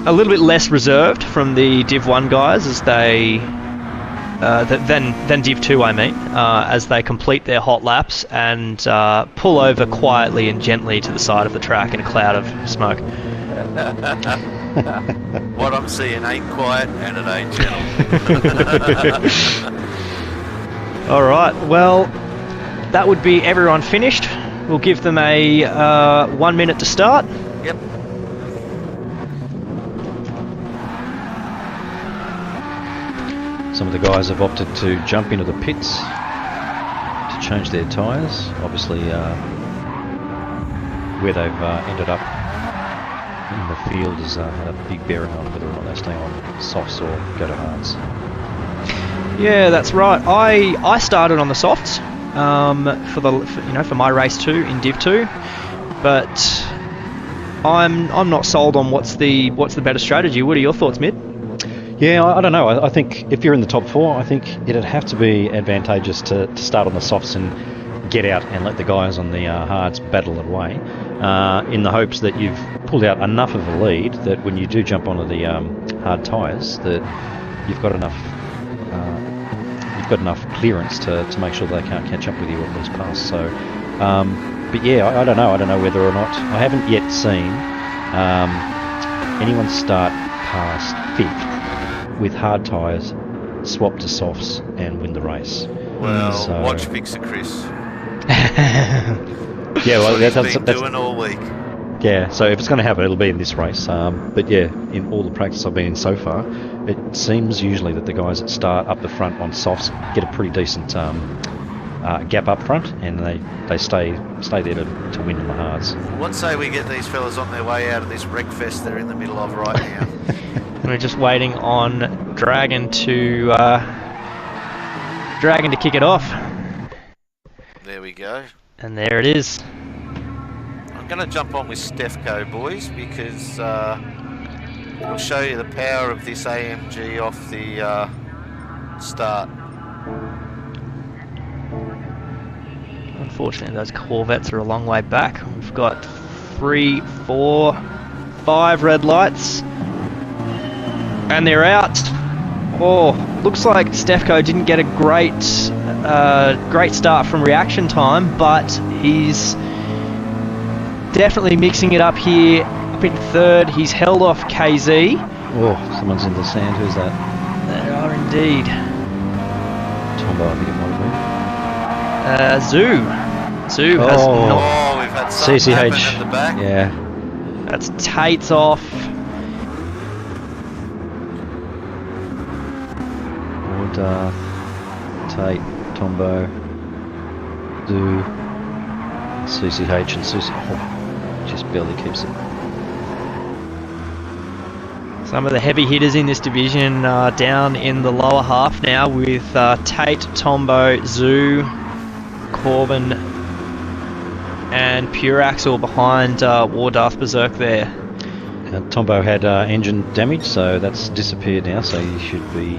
a little bit less reserved from the Div 1 guys as they than Div 2, I mean, as they complete their hot laps and pull over quietly and gently to the side of the track in a cloud of smoke. What I'm seeing ain't quiet and it ain't gentle. All right, well, that would be everyone finished. We'll give them a 1 minute to start. Yep. Some of the guys have opted to jump into the pits to change their tyres. Obviously, where they've ended up in the field has had a big bearing on whether or not they stay on softs or go to hards. Yeah, that's right. I started on the softs for my race 2 in Div 2, but I'm not sold on what's the better strategy. What are your thoughts, Mid? Yeah, I don't know. I think if you're in the top 4, I think it'd have to be advantageous to start on the softs and get out and let the guys on the hards battle it away, in the hopes that you've pulled out enough of a lead that when you do jump onto the hard tyres, that you've got enough you've got enough clearance to make sure they can't catch up with you or lose pass. So, but yeah, I don't know. I don't know whether or not. I haven't yet seen anyone start past 5th with hard tyres, swap to softs, and win the race. Well, So- watch Fixer Chris. Yeah, well, That's what that's he's been doing all week. yeah. So if it's going to happen, it'll be in this race. But yeah, in all the practice I've been in so far, it seems usually that the guys that start up the front on softs get a pretty decent gap up front, and they stay there to win on the hards. What say we get these fellas on their way out of this wreckfest they're in the middle of right now? We're just waiting on Dragon to kick it off, There we go. and there it is. I'm going to jump on with Stefco, boys, because it'll show you the power of this AMG off the start. Unfortunately, those Corvettes are a long way back. We've got 3, 4, 5 red lights, and they're out. Oh, looks like Stefco didn't get a great start from reaction time, but he's definitely mixing it up here. Up in 3rd, he's held off KZ. Oh, someone's in the sand. Who's that? They are indeed. Tombo, I think it might have been. Zoo has Oh. not. Oh, we've had something happen CCH. at the back. Yeah. That's Tate's off. Order, Tate, Tombo, Do, CCH, and Susie. Oh, just barely keeps it. Some of the heavy hitters in this division are down in the lower half now with Tate, Tombo, Zoo, Corbin, and Pure Axel behind War Darth Berserk there. Tombo had engine damage, so that's disappeared now, so he should be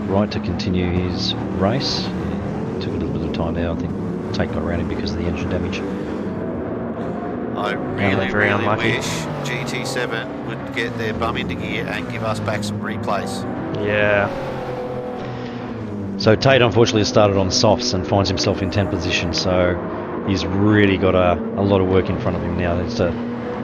right to continue his race. It took a little bit of time there. I think Tate got around him because of the engine damage. I they're really, very really unlucky. wish GT7 would get their bum into gear and give us back some replays. Yeah. So Tate unfortunately has started on softs and finds himself in 10th position, so he's really got a lot of work in front of him now to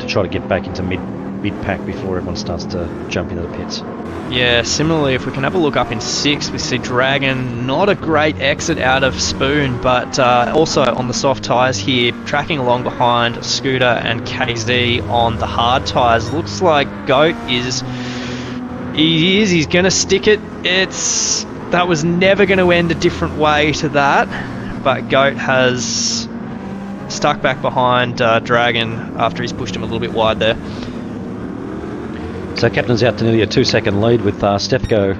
try to get back into mid-pack before everyone starts to jump into the pits. Yeah, similarly, if we can have a look up in 6th, we see Dragon, not a great exit out of Spoon, but also on the soft tyres here, tracking along behind Scooter and KZ on the hard tyres. Looks like Goat he's going to stick it. That was never going to end a different way to that, but Goat has stuck back behind Dragon after he's pushed him a little bit wide there. So captain's out to nearly a 2-second lead with Stefco,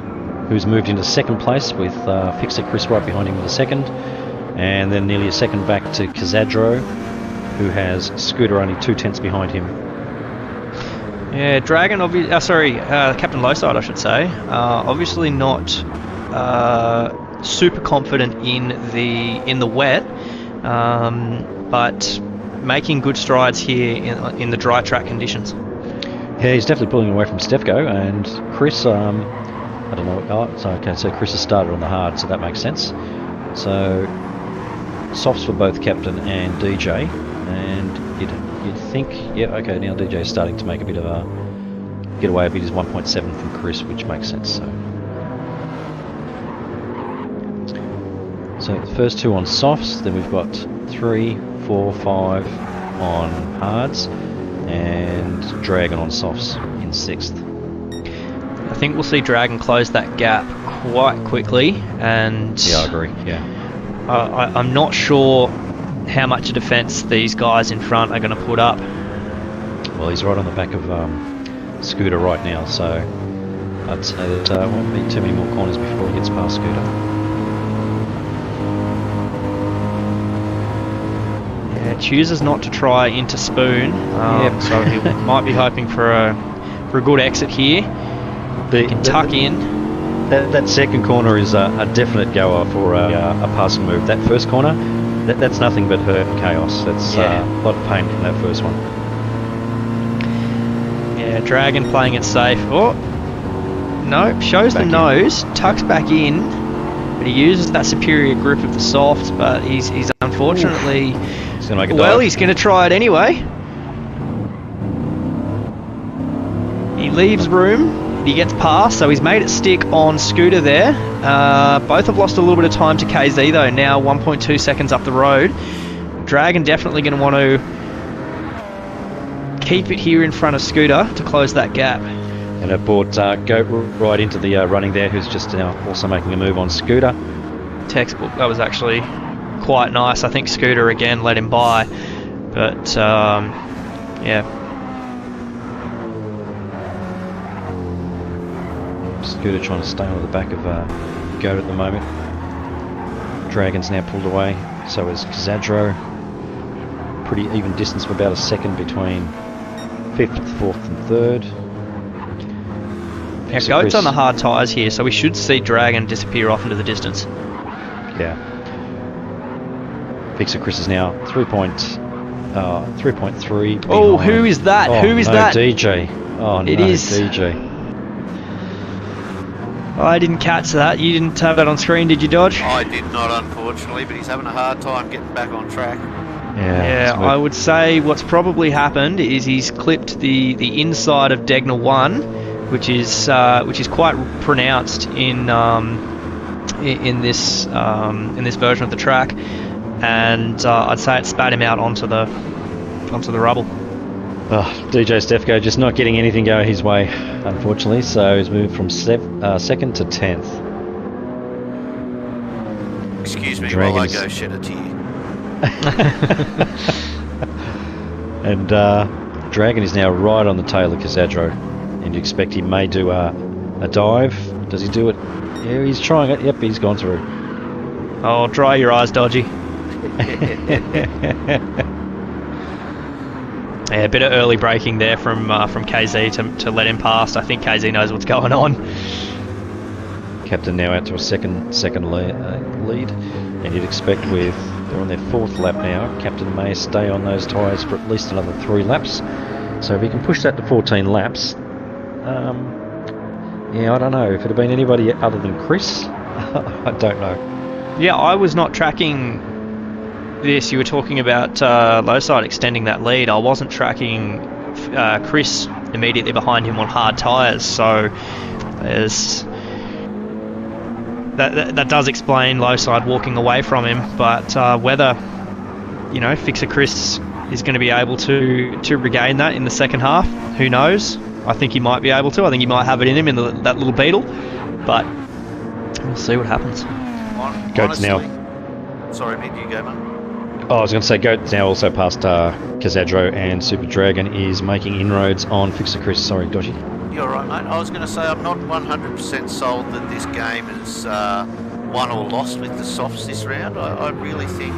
who's moved into 2nd place with Fixer Chris right behind him with a 2nd, and then nearly a 2nd back to Kazadro, who has Scooter only 2 tenths behind him. Yeah, Dragon, Captain Lowside, I should say, obviously not super confident in the wet, but making good strides here in the dry track conditions. Yeah, he's definitely pulling away from Stefco, and Chris, I don't know. Oh, so Chris has started on the hard, so that makes sense. So softs for both captain and DJ, and you'd think, yeah, okay, now DJ is starting to make a bit of a get away a bit. Is 1.7 from Chris, which makes sense. So the first 2 on softs, then we've got 3, 4, 5 on hards, and Dragon on softs in 6th. I think we'll see Dragon close that gap quite quickly, and Yeah, I agree. Yeah. I'm not sure how much a defence these guys in front are going to put up. Well, he's right on the back of Scooter right now, so I'd say that won't be too many more corners before he gets past Scooter. Yeah, chooses not to try into Spoon, so he might be hoping for a good exit here. He can tuck in. That second corner is a definite goer for a passing move. That first corner, that's nothing but hurt and chaos. That's a lot of pain from that first one. Yeah, Dragon playing it safe. Oh, no, shows Back the in. nose, tucks back in, But he uses that superior grip of the softs, but he's unfortunately... He's going to make a well, dive. he's going to try it anyway. He leaves room, he gets past, so he's made it stick on Scooter there. Both have lost a little bit of time to KZ though, now 1.2 seconds up the road. Dragon definitely going to want to keep it here in front of Scooter to close that gap. And it brought Goat right into the running there, who's just now also making a move on Scooter. Textbook, that was actually quite nice. I think Scooter again let him by, but yeah. Scooter trying to stay on the back of Goat at the moment. Dragon's now pulled away, so is Kazadro. Pretty even distance of about a second between 5th, 4th and 3rd. Yeah, Goat's on the hard tyres here, so we should see Dragon disappear off into the distance. Yeah. Fixer Chris is now 3.3. Oh, who is that? Oh, who is no, that? DJ. Oh, It no, is. DJ. I didn't catch that. You didn't have that on screen, did you, Dodge? I did not, unfortunately, but he's having a hard time getting back on track. Yeah, I would say what's probably happened is he's clipped the inside of Degner 1, which is quite pronounced in this version of the track, and I'd say it spat him out onto the rubble. Oh, DJ Stefko just not getting anything going his way, unfortunately, so he's moved from 2nd to 10th. Excuse me Dragons. while I go shed a tear. And Dragon is now right on the tail of Kazadro, and you expect he may do a dive. Does he do it? Yeah, he's trying it. Yep, he's gone through. Oh, dry your eyes, Dodgy. Yeah, a bit of early braking there from KZ to let him past. I think KZ knows what's going on. Captain now out to a second lead, and you'd expect with they're on their 4th lap now, Captain may stay on those tyres for at least another 3 laps. So if he can push that to 14 laps, yeah, I don't know. If it had been anybody other than Chris, I don't know. Yeah, I was not tracking this. You were talking about low side extending that lead. I wasn't tracking Chris immediately behind him on hard tyres, so there's that does explain low side walking away from him. But whether Fixer Chris is going to be able to regain that in the second half, who knows? I think he might be able to. I think he might have it in him in that little beetle, but we'll see what happens. Goat's now. Sorry, mate, you go, mate. Oh, I was going to say Goat's now also past Kazadro, and Super Dragon is making inroads on Fixer Chris. Sorry, Dodgy. You're right, mate. I was going to say I'm not 100% sold that this game is won or lost with the softs this round. I really think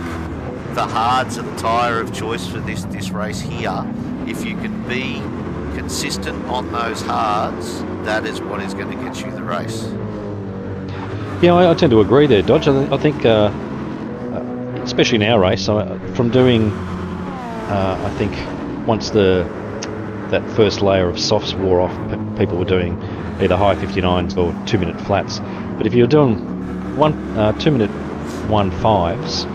the hards are the tyre of choice for this race here. If you can be consistent on those hards, that is what is going to get you the race. Yeah, I tend to agree there, Dodge. I think, especially in our race, from doing, I think once that first layer of softs wore off, people were doing either high 59s or 2-minute flats. But if you're doing 2-minute 1.5s,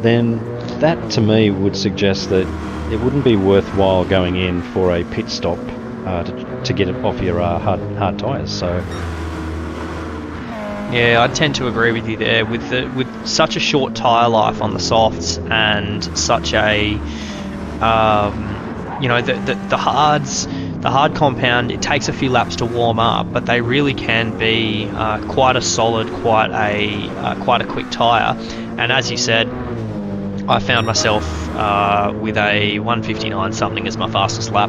then that to me would suggest that it wouldn't be worthwhile going in for a pit stop to get it off your hard tyres. So. Yeah, I tend to agree with you there. With such a short tyre life on the softs and such a, the hards, the hard compound, it takes a few laps to warm up, but they really can be quite a solid, quite a quick tyre. And as you said, I found myself with a 1:59 something as my fastest lap,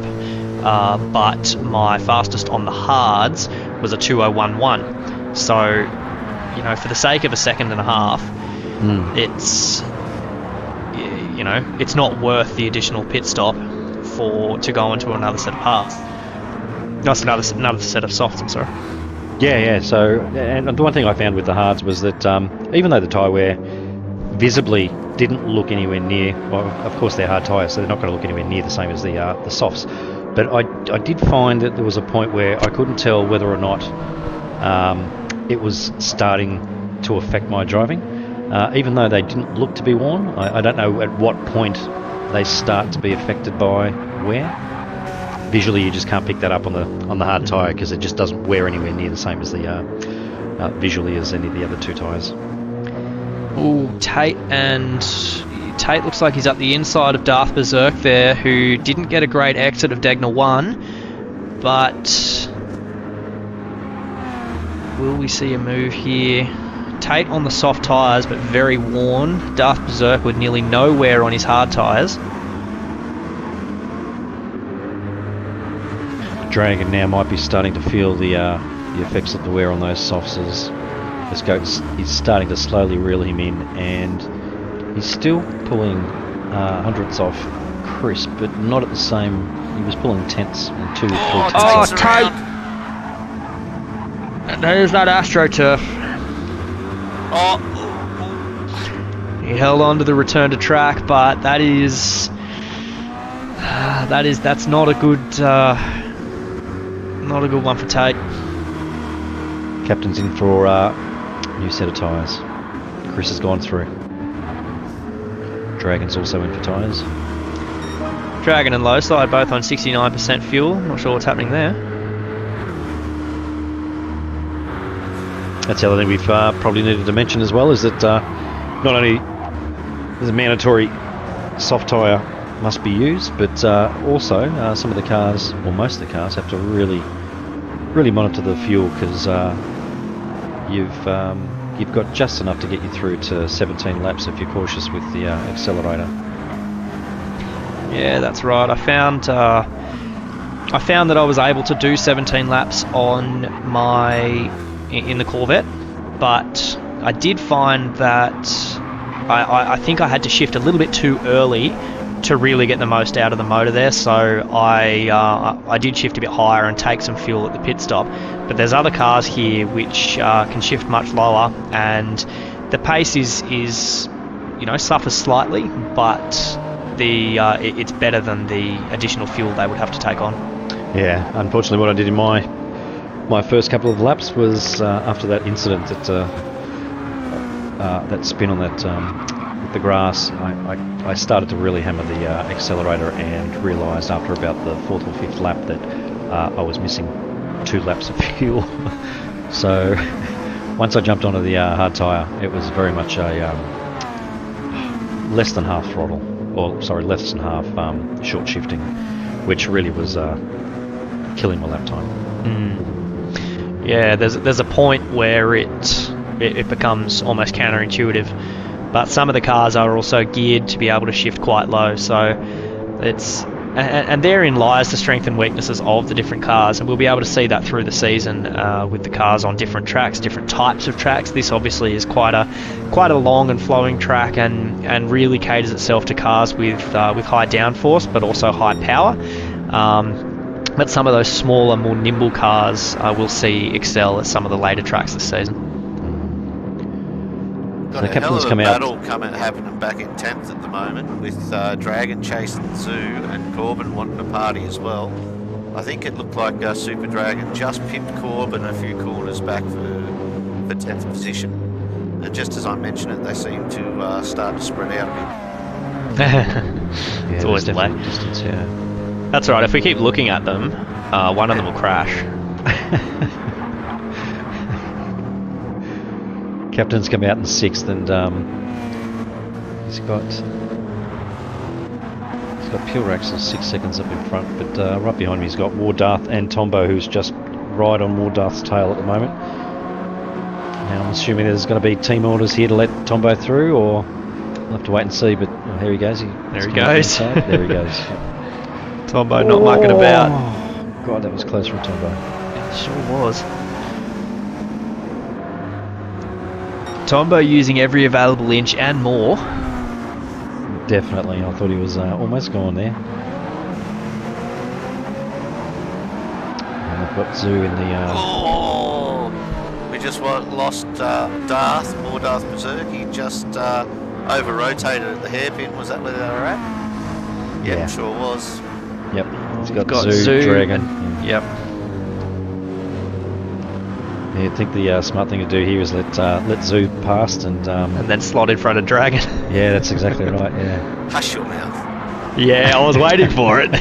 but my fastest on the hards was a 2:01.1. So, for the sake of a second and a half, it's not worth the additional pit stop to go into another set of parts. That's another set of softs, I'm sorry. Yeah. So, and the one thing I found with the hards was that even though the tyre wear visibly didn't look anywhere near, well, of course they're hard tyres, so they're not going to look anywhere near the same as the softs. But I did find that there was a point where I couldn't tell whether or not it was starting to affect my driving. Even though they didn't look to be worn, I don't know at what point they start to be affected by wear. Visually, you just can't pick that up on the hard tyre because it just doesn't wear anywhere near the same as the visually as any of the other two tyres. Ooh, Tate looks like he's up the inside of Darth Berserk there, who didn't get a great exit of Degner 1, but will we see a move here? Tate on the soft tyres, but very worn. Darth Berserk with nearly no wear on his hard tyres. Dragon now might be starting to feel the effects of the wear on those softs as he's starting to slowly reel him in, and he's still pulling hundredths off Chris, but not at the same. He was pulling tenths and 2 or 3 tenths. Oh, Tate! There's that AstroTurf. Oh, He held on to the return to track, but that's not a good one for Tate. Captain's in for a new set of tyres. Chris has gone through. Dragon's also in for tyres. Dragon and low side both on 69% fuel. Not sure what's happening there. That's the other thing we've probably needed to mention as well, is that not only is a mandatory soft tyre must be used, but also some of the cars, or most of the cars, have to really monitor the fuel, because you've got just enough to get you through to 17 laps if you're cautious with the accelerator. Yeah, that's right. I found that I was able to do 17 laps on in the Corvette, but I did find that I think I had to shift a little bit too early to really get the most out of the motor there, so I did shift a bit higher and take some fuel at the pit stop. But there's other cars here which can shift much lower, and the pace is suffers slightly, but it's better than the additional fuel they would have to take on. Yeah, unfortunately what I did in my first couple of laps was after that incident, that spin on that the grass, I started to really hammer the accelerator, and realised after about the 4th or 5th lap that I was missing 2 laps of fuel. So once I jumped onto the hard tyre, it was very much a less than half throttle, less than half short shifting, which really was killing my lap time. Yeah, there's a point where it becomes almost counterintuitive. But some of the cars are also geared to be able to shift quite low, so and therein lies the strength and weaknesses of the different cars, and we'll be able to see that through the season with the cars on different tracks, different types of tracks. This obviously is quite a long and flowing track, and really caters itself to cars with high downforce, but also high power. But some of those smaller, more nimble cars we'll see excel at some of the later tracks this season. Got a hell of a battle happening back in 10th at the moment, with Dragon chasing Zoo and Corbin wanting to party as well. I think it looked like Super Dragon just pipped Corbin a few corners back for 10th position. And just as I mentioned it, they seem to start to spread out a bit. It's always the way. Distance, yeah. That's right, if we keep looking at them, one of them will crash. Captain's come out in 6th, and he's got Pure Axel 6 seconds up in front, but right behind him he's got Wardarth and Tombo, who's just right on Wardarth's tail at the moment. Now I'm assuming there's going to be team orders here to let Tombo through, or we'll have to wait and see, but here he goes. There he goes. There he goes. Tombo not mucking about. God, that was close from Tombo. It sure was. Tombo using every available inch and more. Definitely, I thought he was almost gone there. And we've got Zoo in the... we just lost more Darth Berserk. He just over-rotated at the hairpin. Was that where they were at? Yeah, sure was. Yep, he's got Zoo, Dragon. Yep. Yeah, I think the smart thing to do here is let Zoo past and then slot in front of Dragon. yeah, that's exactly right. Yeah. Hush your mouth. Yeah, I was waiting for it.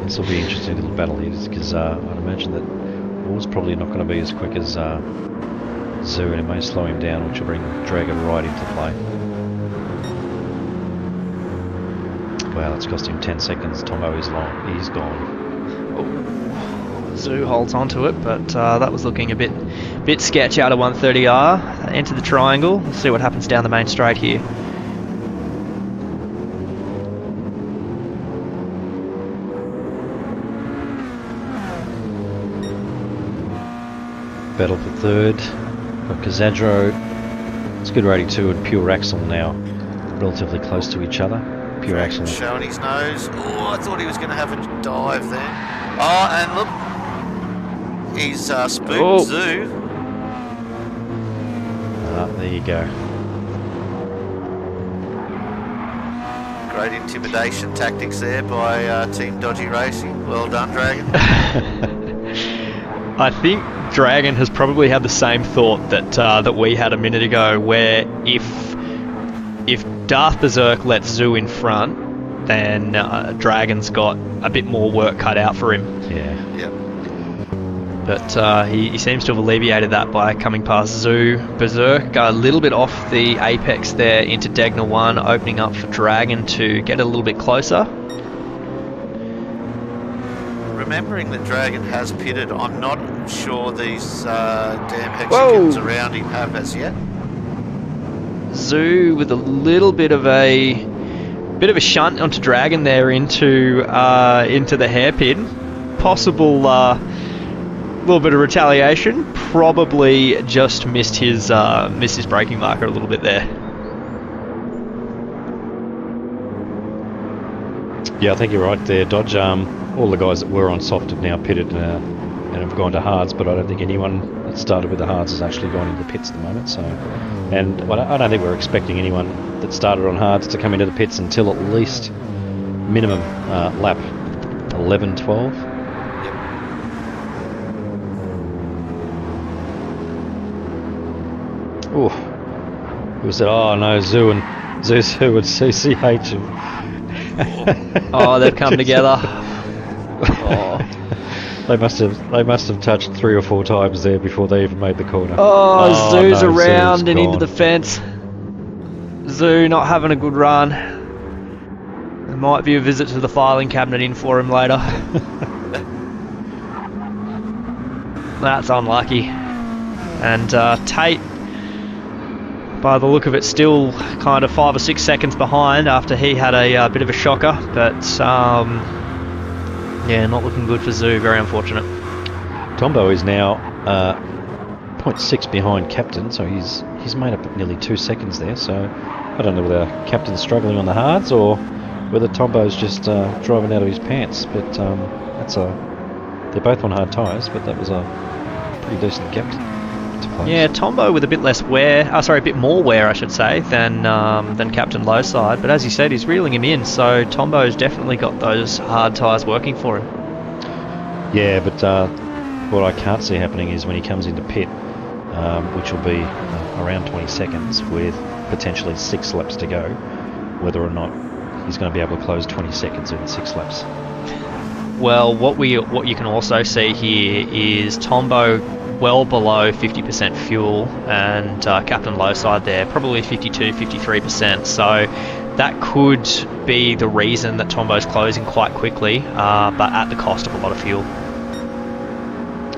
This will be an interesting little battle here, because I'd imagine that Wall's probably not going to be as quick as Zoo, and it may slow him down, which will bring Dragon right into play. Wow, it's cost him 10 seconds. Tombo is long. He's gone. Zoo holds onto it, but that was looking a bit sketch out of 130R. Enter the triangle. We'll see what happens down the main straight here. Battle for third. Got Kazadro. It's good rating too, and Pure Axel now relatively close to each other. Pure Axel showing his nose. Oh, I thought he was going to have a dive there. Oh, and look, he's spooked Zoo. There you go. Great intimidation tactics there by Team Dodgy Racing. Well done, Dragon. I think Dragon has probably had the same thought that we had a minute ago, where if Darth Berserk lets Zoo in front, then Dragon's got a bit more work cut out for him. Yeah. Yep. But he seems to have alleviated that by coming past Zoo. Berserk a little bit off the apex there into Degna 1, opening up for Dragon to get a little bit closer. Remembering that Dragon has pitted, I'm not sure these damn hexagons around him have as yet. Zoo with a little bit of a shunt onto Dragon there into the hairpin. Possible little bit of retaliation. Probably just missed his braking marker a little bit there. Yeah, I think you're right there, Dodge. All the guys that were on soft have now pitted and have gone to hards, but I don't think anyone that started with the hards has actually gone into the pits at the moment. So, and I don't think we're expecting anyone that started on hards to come into the pits until at least minimum lap 11, 12. Ooh, who said, "Oh no, Zoo and CCH." Oh, they've come together. Oh. They must have touched 3 or 4 times there before they even made the corner. Oh, Zoo's no, around Zoo's and into gone. the fence. Zoo not having a good run. There might be a visit to the filing cabinet in for him later. That's unlucky. And Tate, by the look of it, still kind of 5 or 6 seconds behind after he had a bit of a shocker, but yeah, not looking good for Zoo. Very unfortunate. Tombo is now 0.6 behind Captain, so he's made up nearly 2 seconds there. So I don't know whether Captain's struggling on the hards or whether Tombo's just driving out of his pants. But they're both on hard tyres, but that was a pretty decent gap to close. Yeah, Tombo with a bit less wear, a bit more wear, I should say, than Captain Lowside. But as you said, he's reeling him in, so Tombo's definitely got those hard tyres working for him. Yeah, but what I can't see happening is when he comes into pit, which will be around 20 seconds with potentially 6 laps to go, whether or not he's going to be able to close 20 seconds in 6 laps. Well, what you can also see here is Tombo well below 50% fuel, and Captain Lowside there probably 52, 53%. So that could be the reason that Tombo's closing quite quickly, but at the cost of a lot of fuel.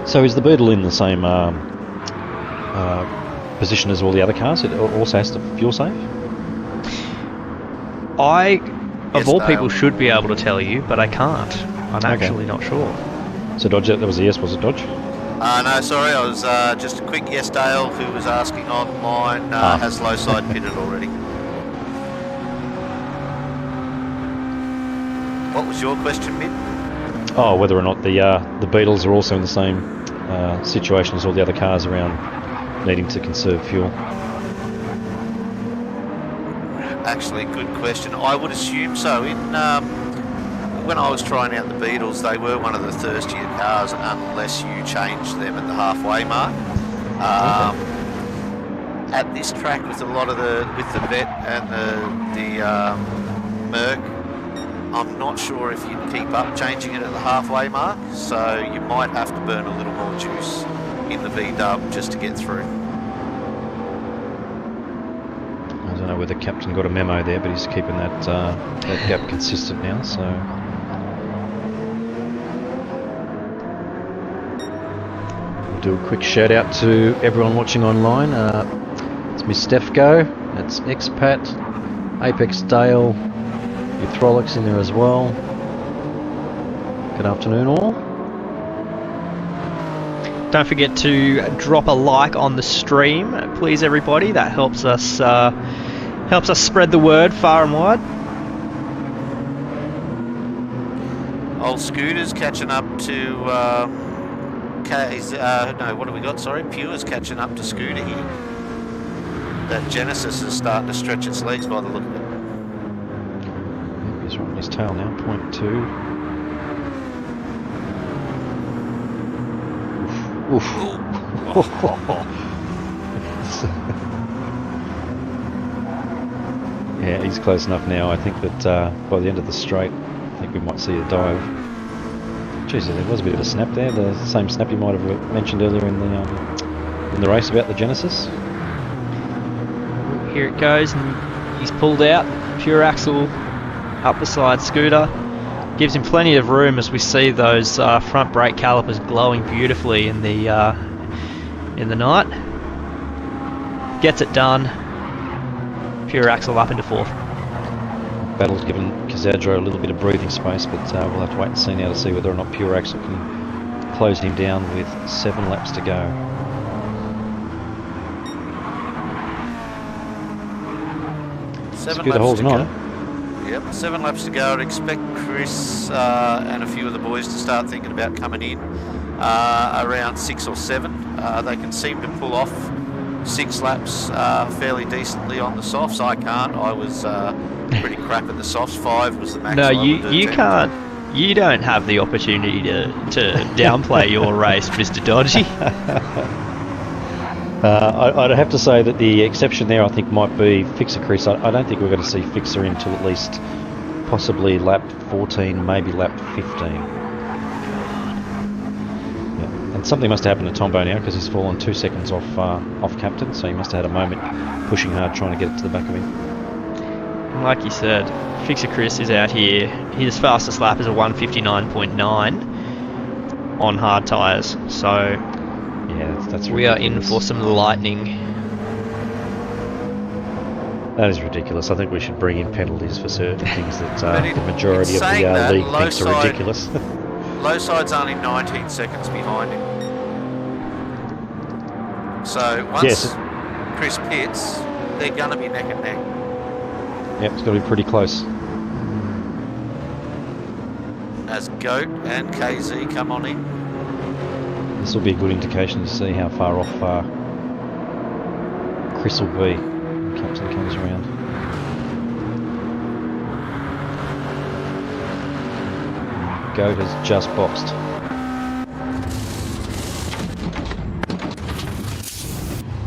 So is the Beetle in the same position as all the other cars? It also has to fuel save? Of all people, should be able to tell you, but I can't. I'm actually not sure. So Dodge, that was a yes, was it, Dodge? No, sorry, I was just a quick yes. Dale, who was asking online, has Lowside pitted already. What was your question, Mid? Oh, whether or not the Beetles are also in the same situation as all the other cars around, needing to conserve fuel. Actually, good question. I would assume so. In when I was trying out the Beetles, they were one of the thirstier cars unless you changed them at the halfway mark. At this track, with a lot of the Vet and the Merc, I'm not sure if you'd keep up changing it at the halfway mark, so you might have to burn a little more juice in the V-dub just to get through. I don't know whether Captain got a memo there, but he's keeping that gap consistent now, so... We'll do a quick shout out to everyone watching online. It's Miss Stefco, it's Expat, Apex Dale, Euthrolix in there as well. Good afternoon all. Don't forget to drop a like on the stream, please everybody. That helps us spread the word far and wide. Old Scooter's catching up to what do we got? Sorry, Pure's catching up to Scooter here. That Genesis is starting to stretch its legs by the look of it. He's right on his tail now, 0.2. Oof. Yeah, he's close enough now. I think that by the end of the straight, I think we might see a dive. Jesus, there was a bit of a snap there. The same snap you might have mentioned earlier in the race about the Genesis. Here it goes, and he's pulled out. Pure axle up beside Scooter. Gives him plenty of room as we see those front brake calipers glowing beautifully in the night. Gets it done. Pure axle up into fourth. Battle's given Kazadro a little bit of breathing space, but we'll have to wait and see now to see whether or not Pure Axle can close him down with 7 laps to go. Scooter holding on. Yep, 7 laps to go. I'd expect Chris and a few of the boys to start thinking about coming in around 6 or 7. They can seem to pull off 6 laps fairly decently on the softs. I can't. I was pretty crap at the softs. 5 was the max. No, you can't. You don't have the opportunity to downplay your race, Mr. Dodgy. I'd have to say that the exception there, I think, might be Fixer Chris. I don't think we're going to see Fixer until at least possibly lap 14, maybe lap 15. Yeah. And something must have happened to Tombo now, because he's fallen 2 seconds off Captain, so he must have had a moment pushing hard trying to get it to the back of him. Like you said, Fixer Chris is out here. His fastest lap is a 1:59.9 on hard tyres, so... Yeah, that's we are in for some lightning. That is ridiculous. I think we should bring in penalties for certain things that the majority of the league thinks are ridiculous. Low side's only 19 seconds behind him. So once Chris pits, they're going to be neck and neck. Yep, it's going to be pretty close. As Goat and KZ come on in. This will be a good indication to see how far off Chris will be when Captain comes around. Goat has just boxed.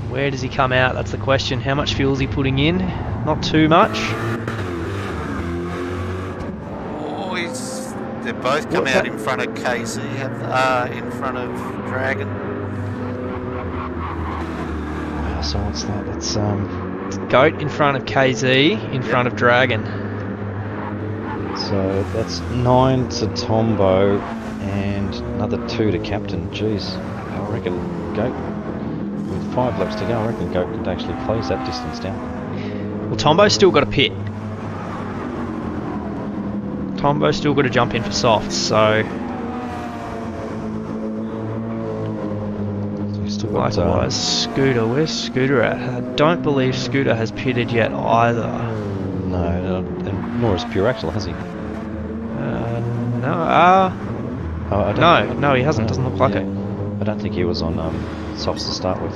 Where does he come out? That's the question. How much fuel is he putting in? Not too much. They've both come out in front of KZ, in front of Dragon. So what's that? That's Goat in front of KZ, in front of Dragon. So that's 9 to Tombo and another 2 to Captain. Jeez, I reckon Goat, with 5 laps to go, I reckon Goat could actually close that distance down. Well, Tombo's still got a pit. Tombo's still got to jump in for softs, so... Likewise, Scooter. Where's Scooter at? I don't believe Scooter has pitted yet either. No, and nor has Pure Axle, has he? No, he hasn't. Doesn't look like it. I don't think he was on softs to start with.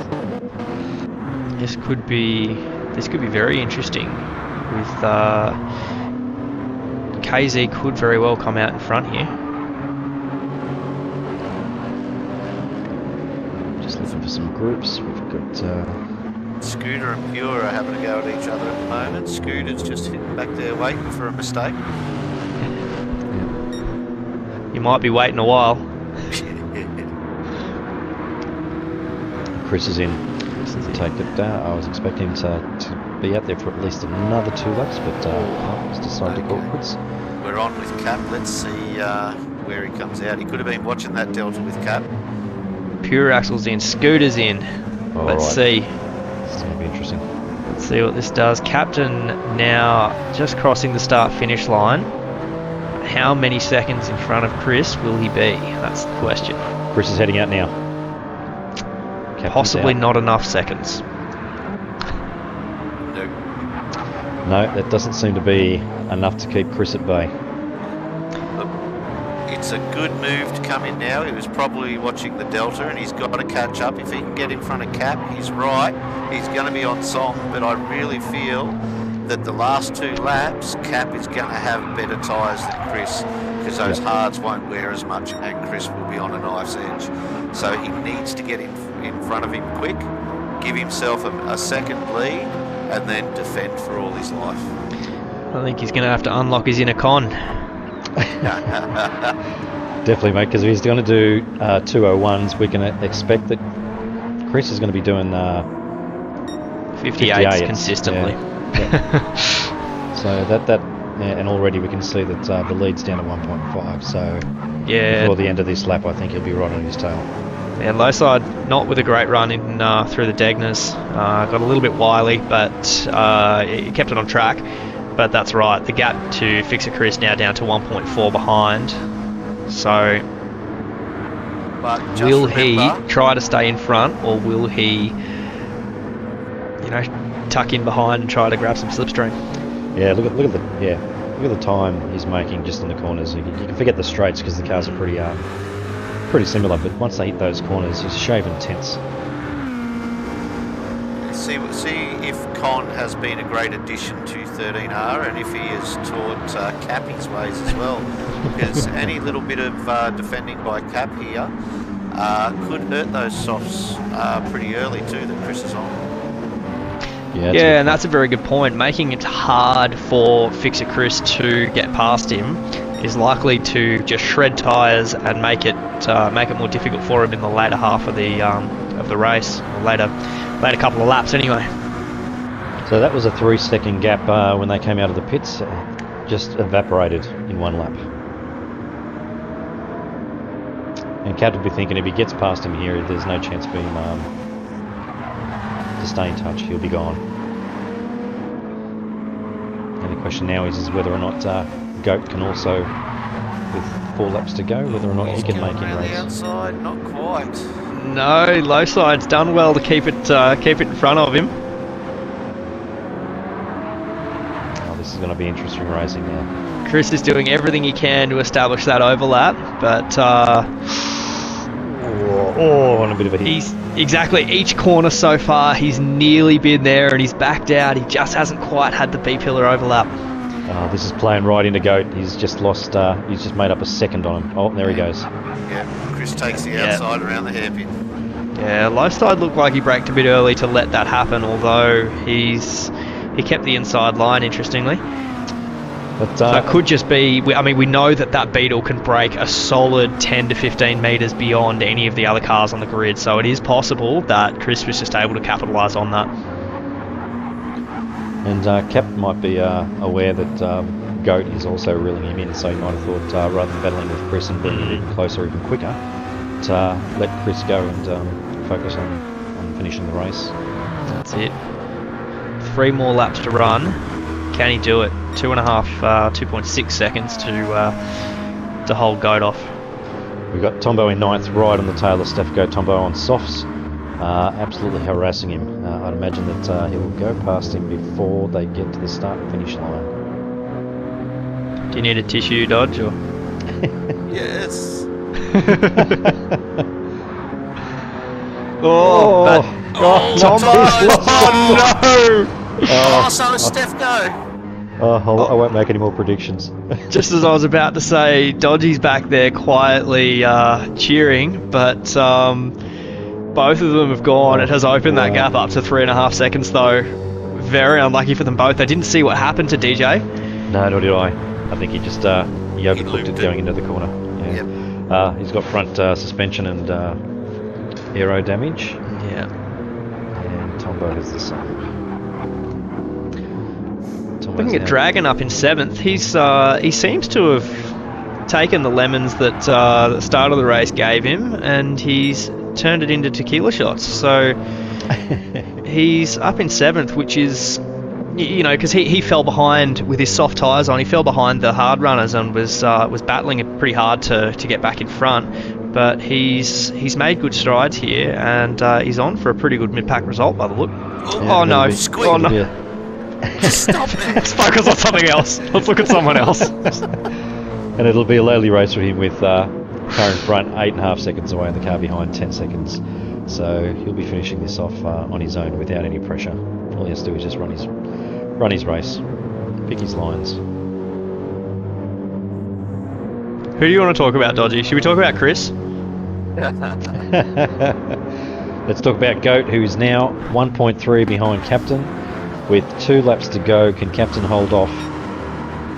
This could be very interesting with KZ could very well come out in front here. Just looking for some groups. We've got Scooter and Pure are having a go at each other at the moment. Scooter's just sitting back there waiting for a mistake. You might be waiting a while. Chris is in. Take it. I was expecting him to be out there for at least another 2 laps, but he's decided to call it quits. We're on with Cap. Let's see where he comes out. He could have been watching that delta with Cap. Pure Axle's in, Scooter's in. Let's see. This is going to be interesting. Let's see what this does. Captain now just crossing the start-finish line. How many seconds in front of Chris will he be? That's the question. Chris is heading out now. Captain's Possibly out. not enough seconds. No, that doesn't seem to be enough to keep Chris at bay. Look, it's a good move to come in now. He was probably watching the delta and he's got to catch up. If he can get in front of Cap, he's right. He's going to be on song, but I really feel that the last 2 laps, Cap is going to have better tyres than Chris, because those hards won't wear as much and Chris will be on a knife's edge. So he needs to get in front of him quick, give himself a second lead, and then defend for all his life. I think he's going to have to unlock his inner con. Definitely, mate, because if he's going to do 201s, we can expect that Chris is going to be doing 58s consistently. Yeah. So and already we can see that the lead's down to 1.5. So before the end of this lap, I think he'll be right on his tail. Yeah, low side not with a great run in through the Degners. Got a little bit wily, but he kept it on track. But that's right, the gap to Fixer Chris now down to 1.4 behind. So will he try to stay in front, or will he, tuck in behind and try to grab some slipstream? Yeah, look at the time he's making just in the corners. You can forget the straights because the cars are pretty similar, but once they hit those corners, he's shaving tenths. See if Con has been a great addition to 13R, and if he has taught Cap his ways as well. Because any little bit of defending by Cap here could hurt those softs pretty early too that Chris is on. Yeah, and that's a very good point. Making it hard for Fixer Chris to get past him is likely to just shred tyres and make it more difficult for him in the later half of the race, or later couple of laps anyway. So that was a 3-second gap when they came out of the pits, just evaporated in 1 lap. And Cat would be thinking if he gets past him here, there's no chance for him to stay in touch. He'll be gone. And the question now is whether or not Goat can also, with 4 laps to go, whether or not he can make it race. The outside, not quite. No, low side's done well to keep it in front of him. Oh, this is going to be interesting racing now. Chris is doing everything he can to establish that overlap, but on a bit of a hit. he's exactly each corner so far. He's nearly been there, and he's backed out. He just hasn't quite had the B-pillar overlap. Oh, this is playing right into Goat. He's just lost. He's just made up a second on him. Oh, there he goes. Yeah, Chris takes the outside around the hairpin. Yeah, low side looked like he braked a bit early to let that happen, although he kept the inside line, interestingly. But So it could just be, we know that Beetle can brake a solid 10 to 15 metres beyond any of the other cars on the grid, so it is possible that Chris was just able to capitalise on that. And Cap might be aware that Goat is also reeling him in, so he might have thought rather than battling with Chris and bringing it even closer, even quicker, to let Chris go and focus on finishing the race. That's it. 3 more laps to run. Can he do it? 2.6 seconds to hold Goat off. We've got Tombo in 9th, right on the tail of Steph Go. Tombo on softs, absolutely harassing him. I'd imagine that he will go past him before they get to the start and finish line. Do you need a tissue, Dodge? Or? Yes. Tombo! Oh, so is Steph Go. I won't make any more predictions. Just as I was about to say, Dodgy's back there quietly cheering, but both of them have gone. It has opened that gap up to 3.5 seconds, though. Very unlucky for them both. They didn't see what happened to DJ. No, nor did I. I think he just he overcooked it going into the corner. Yeah. Yep. He's got front suspension and aero damage. Yeah. And Tombo has the same. Looking at Dragon up in 7th, he seems to have taken the lemons that the start of the race gave him, and he's turned it into tequila shots. So he's up in 7th, which is, you know, because he fell behind with his soft tyres on. He fell behind the hard runners and was battling it pretty hard to get back in front. But he's made good strides here, and he's on for a pretty good mid-pack result by the look. Yeah, oh no! squeak. Oh no! Yeah. Just stop it. Let's focus on something else. Let's look at someone else. And it'll be a lowly race for him with car in front 8.5 seconds away and the car behind 10 seconds. So he'll be finishing this off on his own without any pressure. All he has to do is just run his race, pick his lines. Who do you want to talk about, Dodgy? Should we talk about Chris? Let's talk about Goat, who is now 1.3 behind Captain. With 2 laps to go, can Captain hold off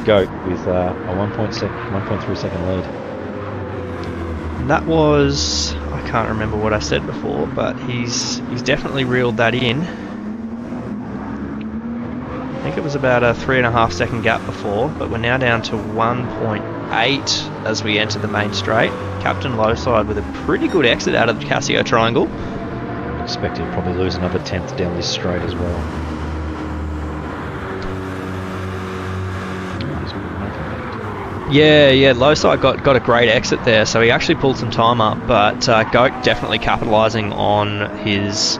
Goat with a 1.3 second lead? And that was, I can't remember what I said before, but he's definitely reeled that in. I think it was about a 3.5 second gap before, but we're now down to 1.8 as we enter the main straight. Captain low side with a pretty good exit out of the Casio triangle. Expect he'll probably lose another 10th down this straight as well. Yeah, low side got a great exit there, so he actually pulled some time up, but Goat definitely capitalising on his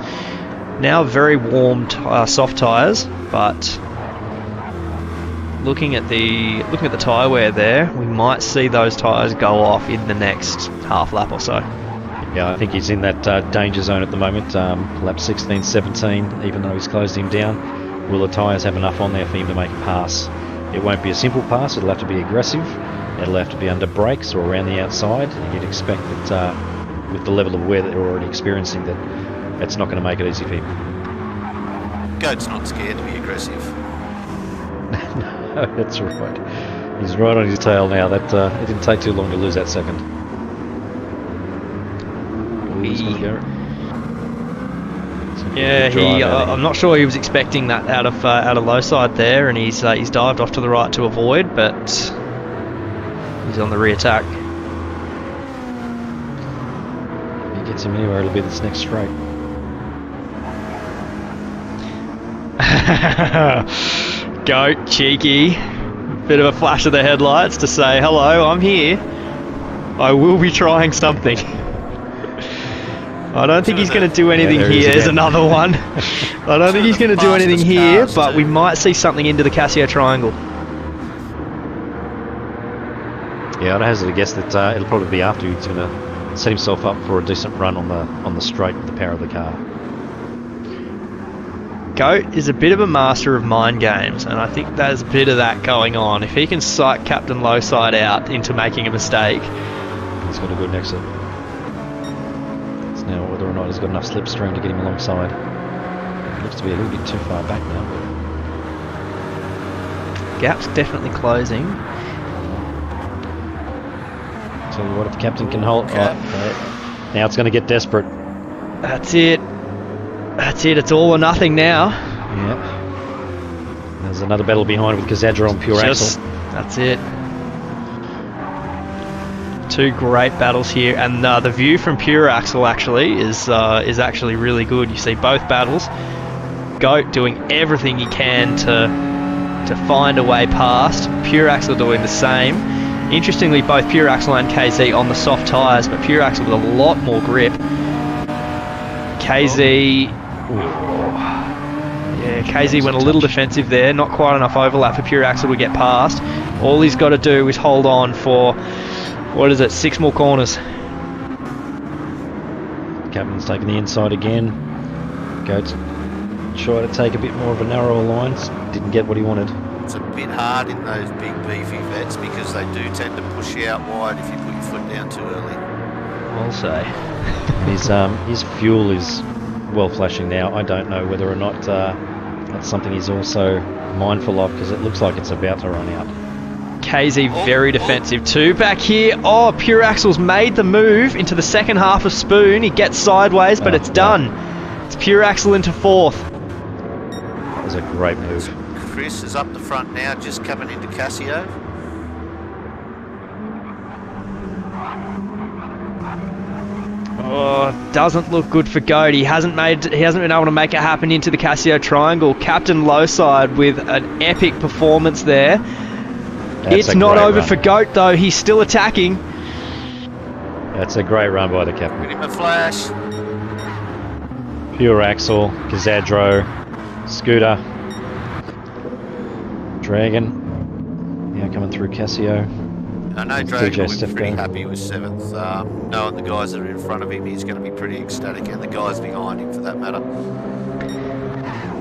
now very warm soft tyres, but looking at the tyre wear there, we might see those tyres go off in the next half lap or so. Yeah, I think he's in that danger zone at the moment, lap 16, 17, even though he's closed him down. Will the tyres have enough on there for him to make a pass? It won't be a simple pass, it'll have to be aggressive, it'll have to be under brakes or around the outside, and you'd expect that with the level of wear that they're already experiencing, that it's not going to make it easy for him. Goat's not scared to be aggressive. No, that's right. He's right on his tail now. That it didn't take too long to lose that second. He's gonna go. Yeah, I'm not sure he was expecting that out of low side there, and he's dived off to the right to avoid, but he's on the re-attack. If he gets him anywhere, it'll be this next straight. Goat, cheeky, bit of a flash of the headlights to say, hello, I'm here. I will be trying something. I don't think he's going to do anything here. There's another one. I don't think he's going to do anything here, but we might see something into the Casio triangle. Yeah, I'd hazard a guess that it'll probably be after he's going to set himself up for a decent run on the straight with the power of the car. Goat is a bit of a master of mind games, and I think there's a bit of that going on. If he can psych Captain Lowside out into making a mistake, he's got a good exit. It's now whether or not he's got enough slipstream to get him alongside. It looks to be a little bit too far back now. Gap's definitely closing. Tell you what, if the Captain can hold... now it's going to get desperate. That's it. It's all or nothing now. Yeah. There's another battle behind with Kazadra on pure axle. That's it. Two great battles here, and the view from pure axle actually is actually really good. You see both battles. Goat doing everything he can to find a way past. Pure axle doing the same. Interestingly, both pure axle and KZ on the soft tyres, but pure axle with a lot more grip. KZ. Yeah, KZ went a little defensive there, not quite enough overlap for pure axle to get past. All he's got to do is hold on for, 6 more corners. Captain's taking the inside again. Goat's try to take a bit more of a narrower line. Didn't get what he wanted. it's a bit hard in those big beefy vets because they do tend to push you out wide if you put your foot down too early. I'll say. His fuel is well flashing now. I don't know whether or not that's something he's also mindful of, because it looks like it's about to run out. KZ very defensive too. Back here, Pure Axel's made the move into the second half of Spoon. He gets sideways, but it's done. It's Pure Axel into fourth. That was a great move. Chris is up the front now, just coming into Casio. Oh, doesn't look good for Goat. He hasn't been able to make it happen into the Casio triangle. Captain Lowside with an epic performance there. It's not over for Goat though. He's still attacking. That's a great run by the captain. Give him a flash. Pure Axel, Kazadro, Scooter, Dragon. Now coming through Casio. I know Dragon will be pretty happy with 7th. Knowing the guys that are in front of him, he's going to be pretty ecstatic, and the guys behind him for that matter.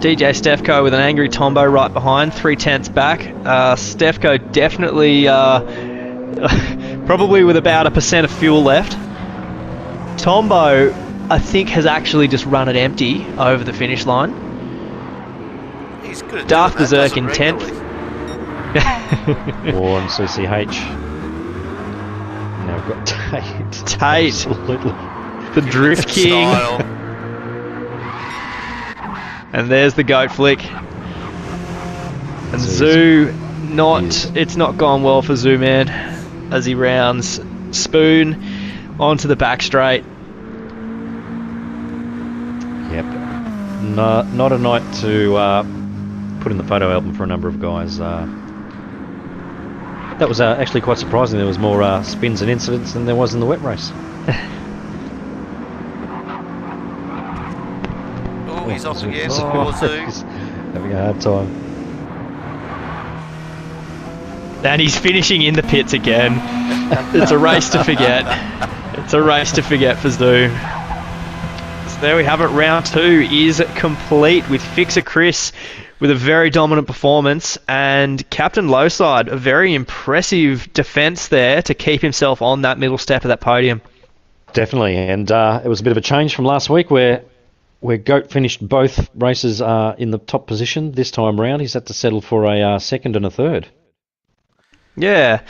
DJ Stefko with an angry Tombo right behind, 3/10 back. Stefko definitely, probably with about 1% of fuel left. Tombo, I think, has actually just run it empty over the finish line. He's good at Darth doing that, Berserk in 10th. Warren, CCH. Now we've got Tate. Tate. Absolutely. The Drift King. Style. And there's the Goat Flick. And Zoo, it's not gone well for Zoo, man, as he rounds Spoon onto the back straight. Yep. Not a night to put in the photo album for a number of guys. That was actually quite surprising. There was more spins and incidents than there was in the wet race. He's off again. He's having a hard time. And he's finishing in the pits again. It's a race to forget. It's a race to forget for Zoo. So there we have it. Round 2 is complete with Fixer Chris with a very dominant performance, and Captain Lowside, a very impressive defence there to keep himself on that middle step of that podium. Definitely, and it was a bit of a change from last week where Goat finished both races in the top position. This time round, he's had to settle for a second and a third. Yeah,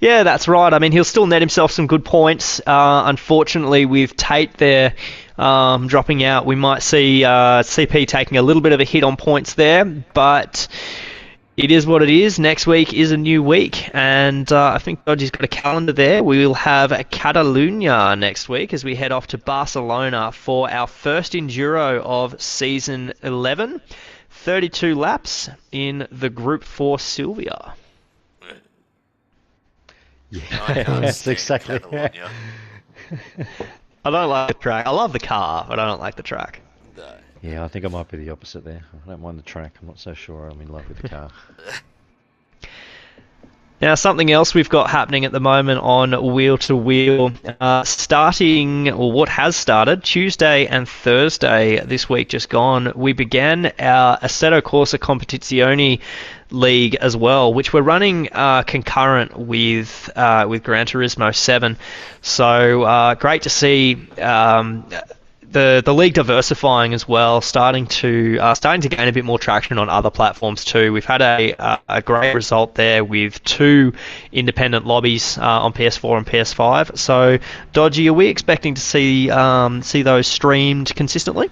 that's right. I mean, he'll still net himself some good points. Unfortunately, with Tate there dropping out, we might see CP taking a little bit of a hit on points there, but it is what it is. Next week is a new week, and I think Dodgy's got a calendar there. We will have Catalunya next week as we head off to Barcelona for our first Enduro of Season 11. 32 laps in the Group 4 Sylvia. Yeah, that's exactly. I don't like the track. I love the car, but I don't like the track. No. Yeah, I think I might be the opposite there. I don't mind the track. I'm not so sure I'm in love with the car. Now, something else we've got happening at the moment on Wheel to Wheel, starting, or what has started, Tuesday and Thursday this week just gone, we began our Assetto Corsa Competizione League as well, which we're running concurrent with Gran Turismo 7. So great to see the league diversifying as well, starting to gain a bit more traction on other platforms too. We've had a great result there with 2 independent lobbies on PS4 and PS5. So, Dodgy, are we expecting to see those streamed consistently?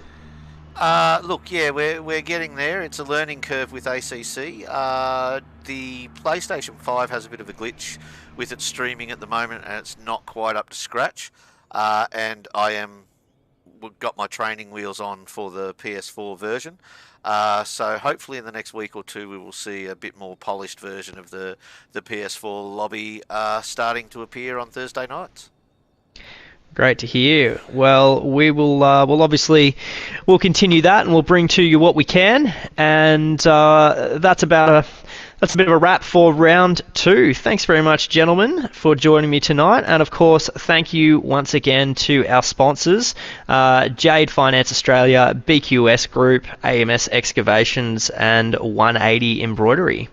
Look, yeah, we're getting there. It's a learning curve with ACC. The PlayStation 5 has a bit of a glitch with its streaming at the moment, and it's not quite up to scratch. And we've got my training wheels on for the PS4 version. So hopefully in the next week or two we will see a bit more polished version of the PS4 lobby starting to appear on Thursday nights. Great to hear. Well, we'll continue that, and we'll bring to you what we can. And that's a bit of a wrap for round 2. Thanks very much, gentlemen, for joining me tonight. And of course, thank you once again to our sponsors, Jade Finance Australia, BQS Group, AMS Excavations, and 180 Embroidery.